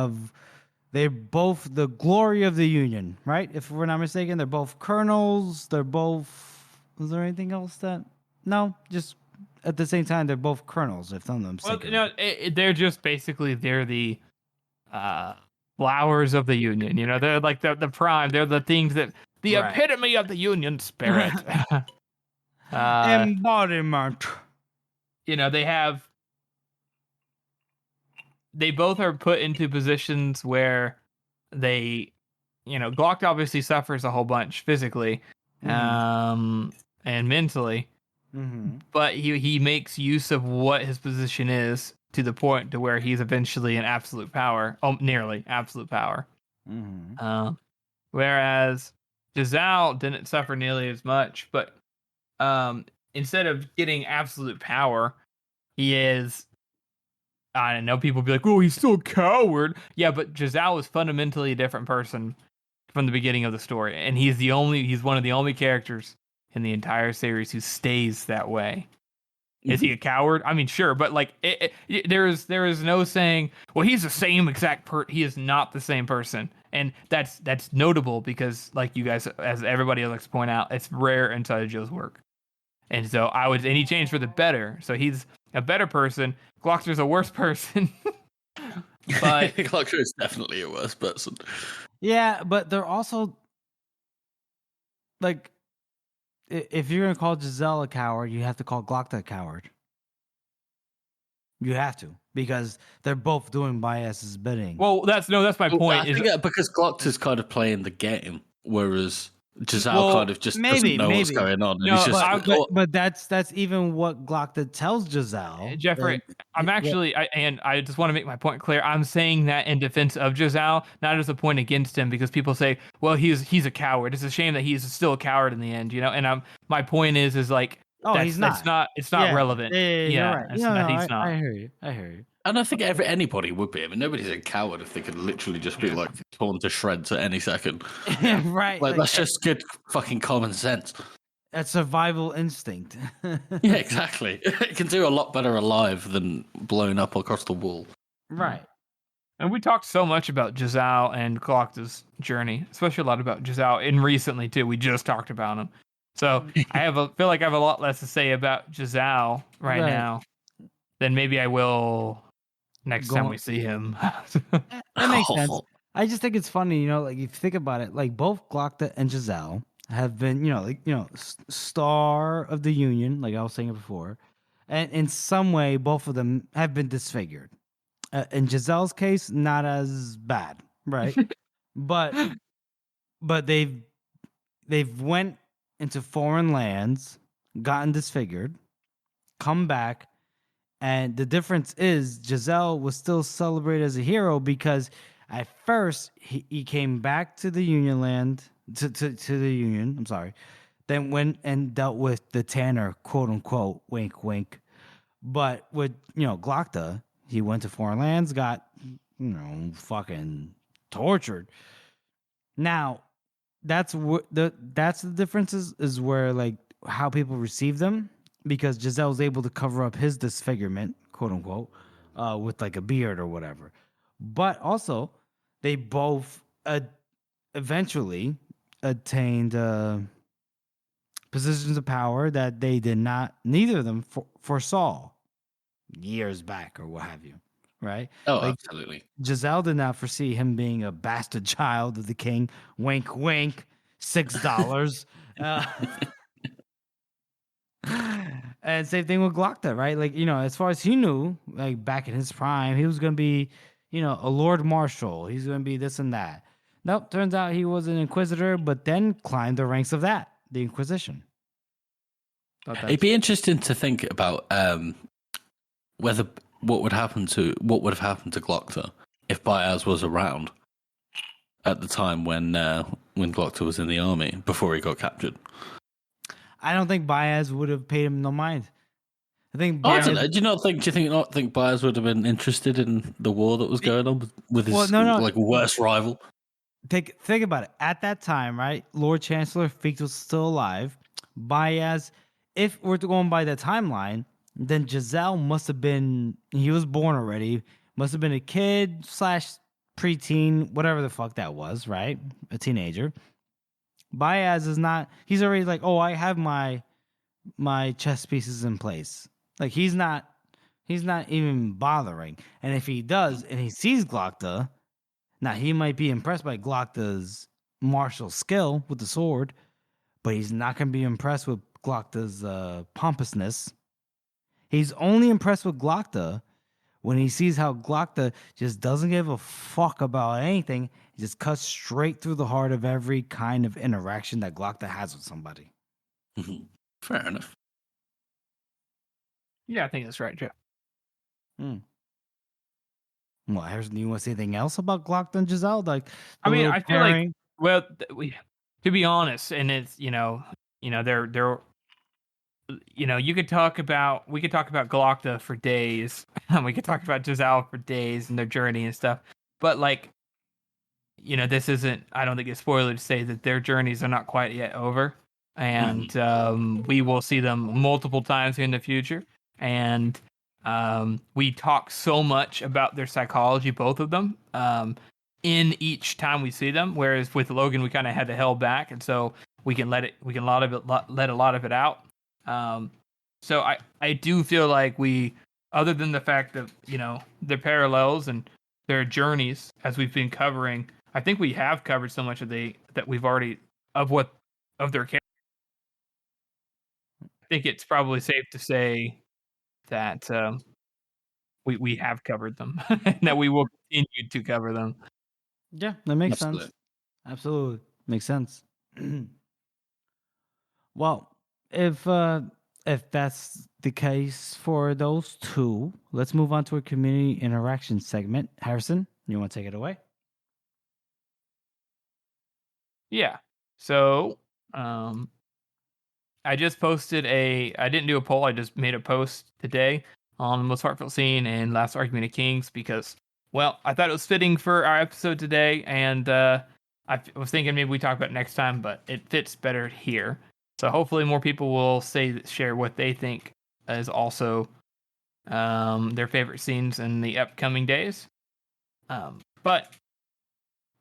They're both the glory of the Union, right? If we're not mistaken, they're both colonels. They're both. Was there anything else that? No, just at the same time, they're both colonels. If I'm not mistaken. Well, they're just basically the flowers of the Union. They're like the prime. They're the things that the epitome of the Union spirit. Embodiment. They both are put into positions where they, Glock obviously suffers a whole bunch physically, and mentally, but he makes use of what his position is to the point to where he's eventually an absolute power, nearly absolute power. Whereas Giselle didn't suffer nearly as much, but instead of getting absolute power, he is I know people be like, "Oh, he's still a coward." Yeah, but Giselle is fundamentally a different person from the beginning of the story, and he's one of the only characters in the entire series who stays that way. Is he a coward? I mean, sure, but like, there is no saying, well, he's the same exact he is not the same person, and that's notable because, like you guys, as everybody likes to point out, it's rare inside Joe's work, and so and he changed for the better, so he's a better person. Glockster's a worse person, but Glocker is definitely a worse person. Yeah, but they're also like, if you're gonna call Giselle a coward, you have to call Glockta a coward. You have to, because they're both doing Bias's bidding. Well, that's my point. I think because Glockter's kind of playing the game, whereas Giselle kind of just doesn't know what's going on. No, but that's even what Glockta tells Giselle. Jeffrey, I just want to make my point clear. I'm saying that in defense of Giselle, not as a point against him, because people say, well, he's a coward. It's a shame that he's still a coward in the end, and my point is like, he's not. It's not relevant. Yeah, right. He's not. I hear you. And I think anybody would be. I mean, nobody's a coward if they could literally just be like torn to shreds at any second. Right. Like that's just good fucking common sense. That's survival instinct. Yeah, exactly. It can do a lot better alive than blown up across the wall. Right. And we talked so much about Giselle and Glockta's journey, especially a lot about Giselle, and recently too. We just talked about him. So feel like I have a lot less to say about Giselle right now than maybe I will next time we see him. That makes sense. I just think it's funny, like if you think about it, like both Glockta and Giselle have been, star of the Union, like I was saying before, and in some way, both of them have been disfigured. In Giselle's case, not as bad, right? but they've went into foreign lands, gotten disfigured, come back, and the difference is Giselle was still celebrated as a hero because at first he came back to the Union land, to the Union, I'm sorry, then went and dealt with the Tanner, quote unquote, wink wink. But with Glockta, he went to foreign lands, got fucking tortured. Now that's the difference is where like how people receive them, because Giselle was able to cover up his disfigurement, quote unquote, with like a beard or whatever. But also, they both eventually attained positions of power that they did not, neither of them foresaw years back or what have you, right? Oh, like, absolutely. Giselle did not foresee him being a bastard child of the king. Wink, wink. $6. And same thing with Glockta, right? Like, as far as he knew, like back in his prime, he was going to be, a Lord Marshal. He's going to be this and that. Nope, turns out he was an Inquisitor, but then climbed the ranks of the Inquisition. It'd be interesting to think about what would have happened to Glockta if Baez was around at the time when Glockta was in the army before he got captured. I don't think Baez would have paid him no mind. I think I don't know. Do you not think Baez would have been interested in the war that was going on with his like worst rival? Think about it. At that time, right? Lord Chancellor Ficht was still alive. Baez, if we're going by the timeline, then Giselle must have been, he was born already, must have been a kid / preteen, whatever the fuck that was, right? A teenager. Baez is not, he's already like, oh, I have my chess pieces in place. Like he's not even bothering. And if he does, and he sees Glockta, now he might be impressed by Glockta's martial skill with the sword, but he's not going to be impressed with Glockta's pompousness. He's only impressed with Glockta when he sees how Glockta just doesn't give a fuck about anything. He just cuts straight through the heart of every kind of interaction that Glockta has with somebody. Mm-hmm. Fair enough. Yeah, I think that's right, Jeff. Well, Harrison, do you want to say anything else about Glockta and Giselle? Like, I mean, I feel like, well, to be honest, and it's they're we could talk about Galacta for days. We could talk about Giselle for days and their journey and stuff. But like, this isn't. I don't think it's spoiler to say that their journeys are not quite yet over, and we will see them multiple times here in the future. And we talk so much about their psychology, both of them, in each time we see them. Whereas with Logan, we kind of had to held back, and so we can let a lot of it out. So I do feel like we, other than the fact that their parallels and their journeys as we've been covering, I think we have covered so much of that we've already of their character. I think it's probably safe to say that we have covered them, and that we will continue to cover them. Yeah, that makes Absolutely. sense. Absolutely makes sense. Well, if that's the case for those two, let's move on to a community interaction segment. Harrison, you want to take it away? Yeah. So, I just posted I didn't do a poll. I just made a post today on the most heartfelt scene in Last Argument of Kings because, well, I thought it was fitting for our episode today, and I was thinking maybe we talk about it next time, but it fits better here. So hopefully more people will share what they think is also their favorite scenes in the upcoming days. But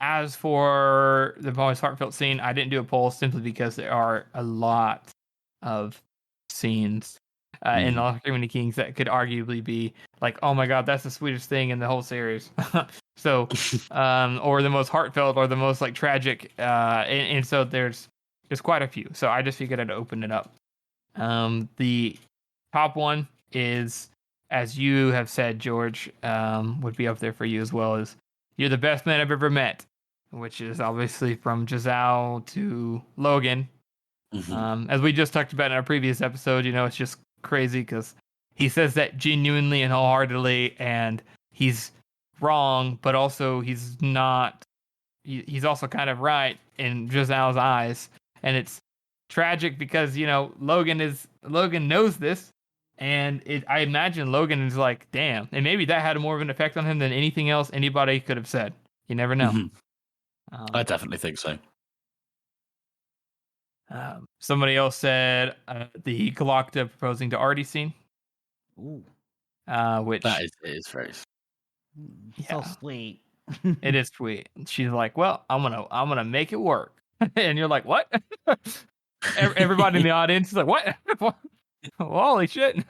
as for the most heartfelt scene, I didn't do a poll simply because there are a lot of scenes in the Last Argument of Kings that could arguably be like, oh my god, that's the sweetest thing in the whole series. So, or the most heartfelt, or the most like tragic, and so there's quite a few. So I just figured I'd open it up. The top one is, as you have said, George, would be up there for you as well, as "You're the best man I've ever met," which is obviously from Giselle to Logan. As we just talked about in our previous episode, it's just crazy because he says that genuinely and wholeheartedly, and he's wrong, but also he's not. He's also kind of right in Giselle's eyes, and it's tragic because Logan knows this, and I imagine Logan is like, damn, and maybe that had more of an effect on him than anything else anybody could have said. You never know. I definitely think so. Somebody else said the Galacta proposing to Artie scene. Ooh, which it is very so sweet. It is sweet. She's like, "Well, I'm gonna make it work," and you're like, "What?" Everybody in the audience is like, "What? Holy shit!"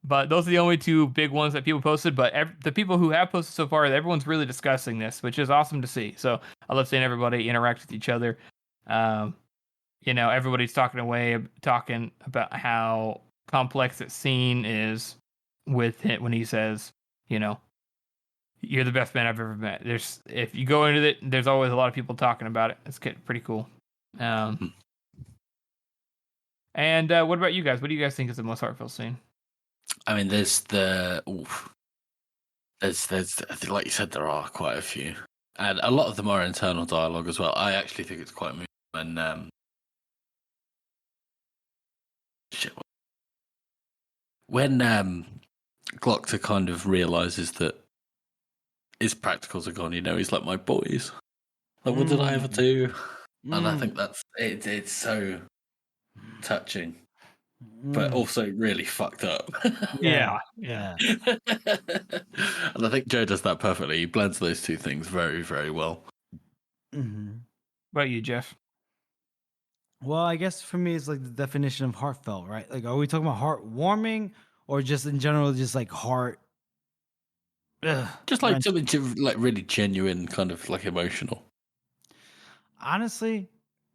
But those are the only two big ones that people posted. But the people who have posted so far, everyone's really discussing this, which is awesome to see. So I love seeing everybody interact with each other. Everybody's talking about how complex that scene is with him when he says, "You're the best man I've ever met." If you go into it, there's always a lot of people talking about it. It's pretty cool. And what about you guys? What do you guys think is the most heartfelt scene? I mean, there's like you said, there are quite a few, and a lot of them are internal dialogue as well. I actually think it's quite moving when Glockter kind of realizes that his practicals are gone. He's like, my boys. Like, what did I ever do? And I think that's it. It's so touching, but also really fucked up. Yeah. And I think Joe does that perfectly. He blends those two things very, very well. What about you, Jeff? Well, I guess for me, it's like the definition of heartfelt, right? Like, are we talking about heartwarming, or just in general, just like heart? Just like something like really genuine, kind of like emotional. Honestly,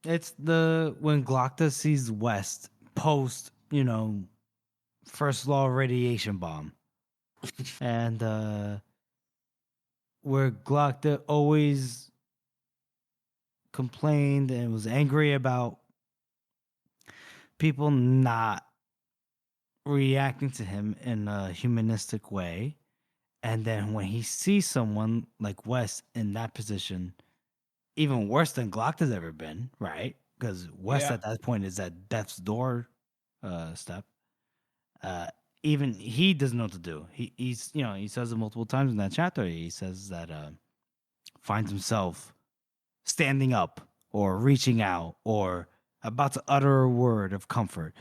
it's when Galacta sees West post, first law radiation bomb, and where Galacta always complained and was angry about people not reacting to him in a humanistic way. And then when he sees someone like West in that position, even worse than Galacta's ever been, right? Because West at that point is at death's door, step. Even he doesn't know what to do. He's he says it multiple times in that chapter. He says that finds himself standing up or reaching out or about to utter a word of comfort.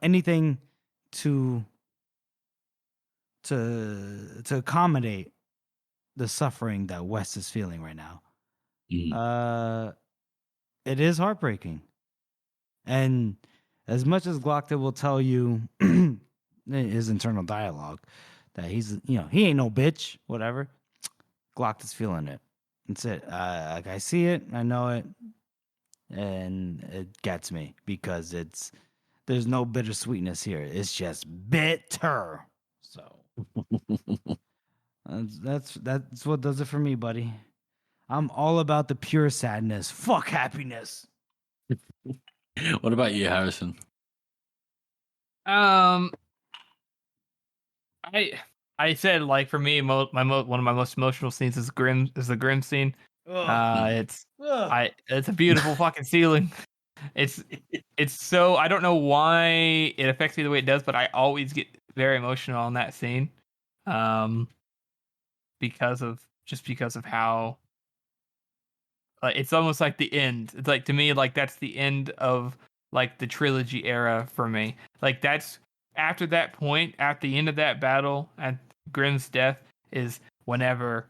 Anything to accommodate the suffering that West is feeling right now. It is heartbreaking. And as much as Glockton will tell you his internal dialogue that he's, he ain't no bitch, whatever, Glockton's feeling it. That's it. Like I see it, I know it, and it gets me because there's no bittersweetness here. It's just bitter. So that's what does it for me, buddy. I'm all about the pure sadness. Fuck happiness. What about you, Harrison? I said, like, for me, one of my most emotional scenes is the Grim scene. It's a beautiful fucking ceiling. It's so, I don't know why it affects me the way it does, but I always get very emotional on that scene, because of how, like, it's almost like the end. It's like, to me, like, that's the end of, like, the trilogy era for me. Like, that's after that point, at the end of that battle, at Grimm's death, is whenever,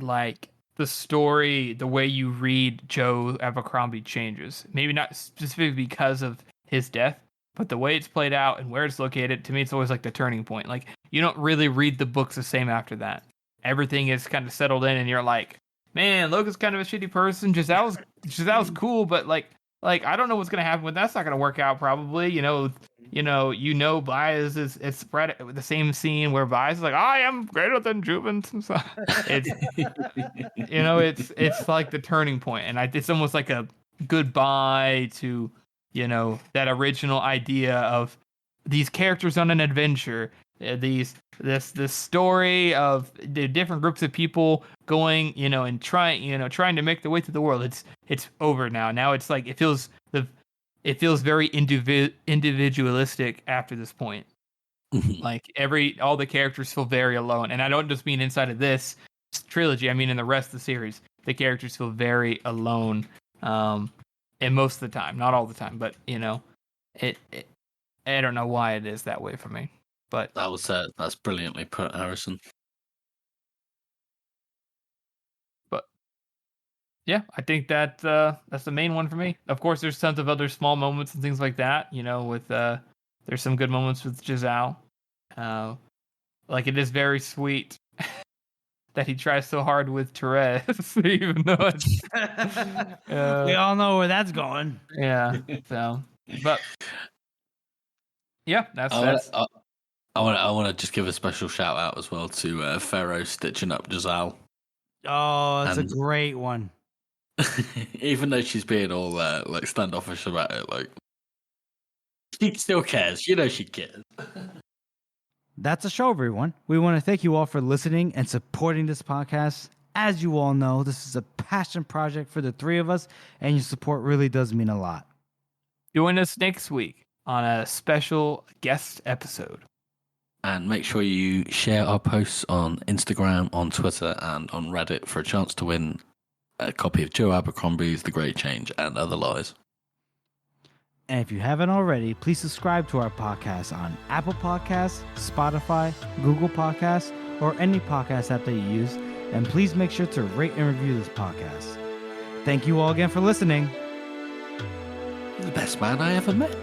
like, the story, the way you read Joe Abercrombie changes. Maybe not specifically because of his death, but the way it's played out and where it's located, to me, it's always like the turning point. Like, you don't really read the books the same after that. Everything is kind of settled in, and you're like, man, Logan's kind of a shitty person. Giselle's cool, but like I don't know what's gonna happen with that's not gonna work out probably. Baez is spread the same scene where Baez is like, I am greater than Jubin. So it's like the turning point, and it's almost like a goodbye to that original idea of these characters on an adventure. This story of the different groups of people going, and trying to make their way through the world. It's over now. Now it's like it feels very individualistic after this point. Like all the characters feel very alone, and I don't just mean inside of this trilogy. I mean in the rest of the series, the characters feel very alone. And most of the time, not all the time, but it I don't know why it is that way for me. But that's brilliantly put, Harrison. But yeah, I think that's the main one for me. Of course, there's tons of other small moments and things like that. With there's some good moments with Giselle. Like, it is very sweet that he tries so hard with Therese, even though it's we all know where that's going. Yeah. So, but yeah, that's. I want to just give a special shout out as well to Pharaoh stitching up Giselle. Oh, that's a great one. Even though she's being all like standoffish about it, like, she still cares. She cares. That's a show, everyone. We want to thank you all for listening and supporting this podcast. As you all know, this is a passion project for the three of us, and your support really does mean a lot. Join us next week on a special guest episode. And make sure you share our posts on Instagram, on Twitter, and on Reddit for a chance to win a copy of Joe Abercrombie's The Great Change and Other Lies. And if you haven't already, please subscribe to our podcast on Apple Podcasts, Spotify, Google Podcasts, or any podcast app that you use. And please make sure to rate and review this podcast. Thank you all again for listening. The best man I ever met.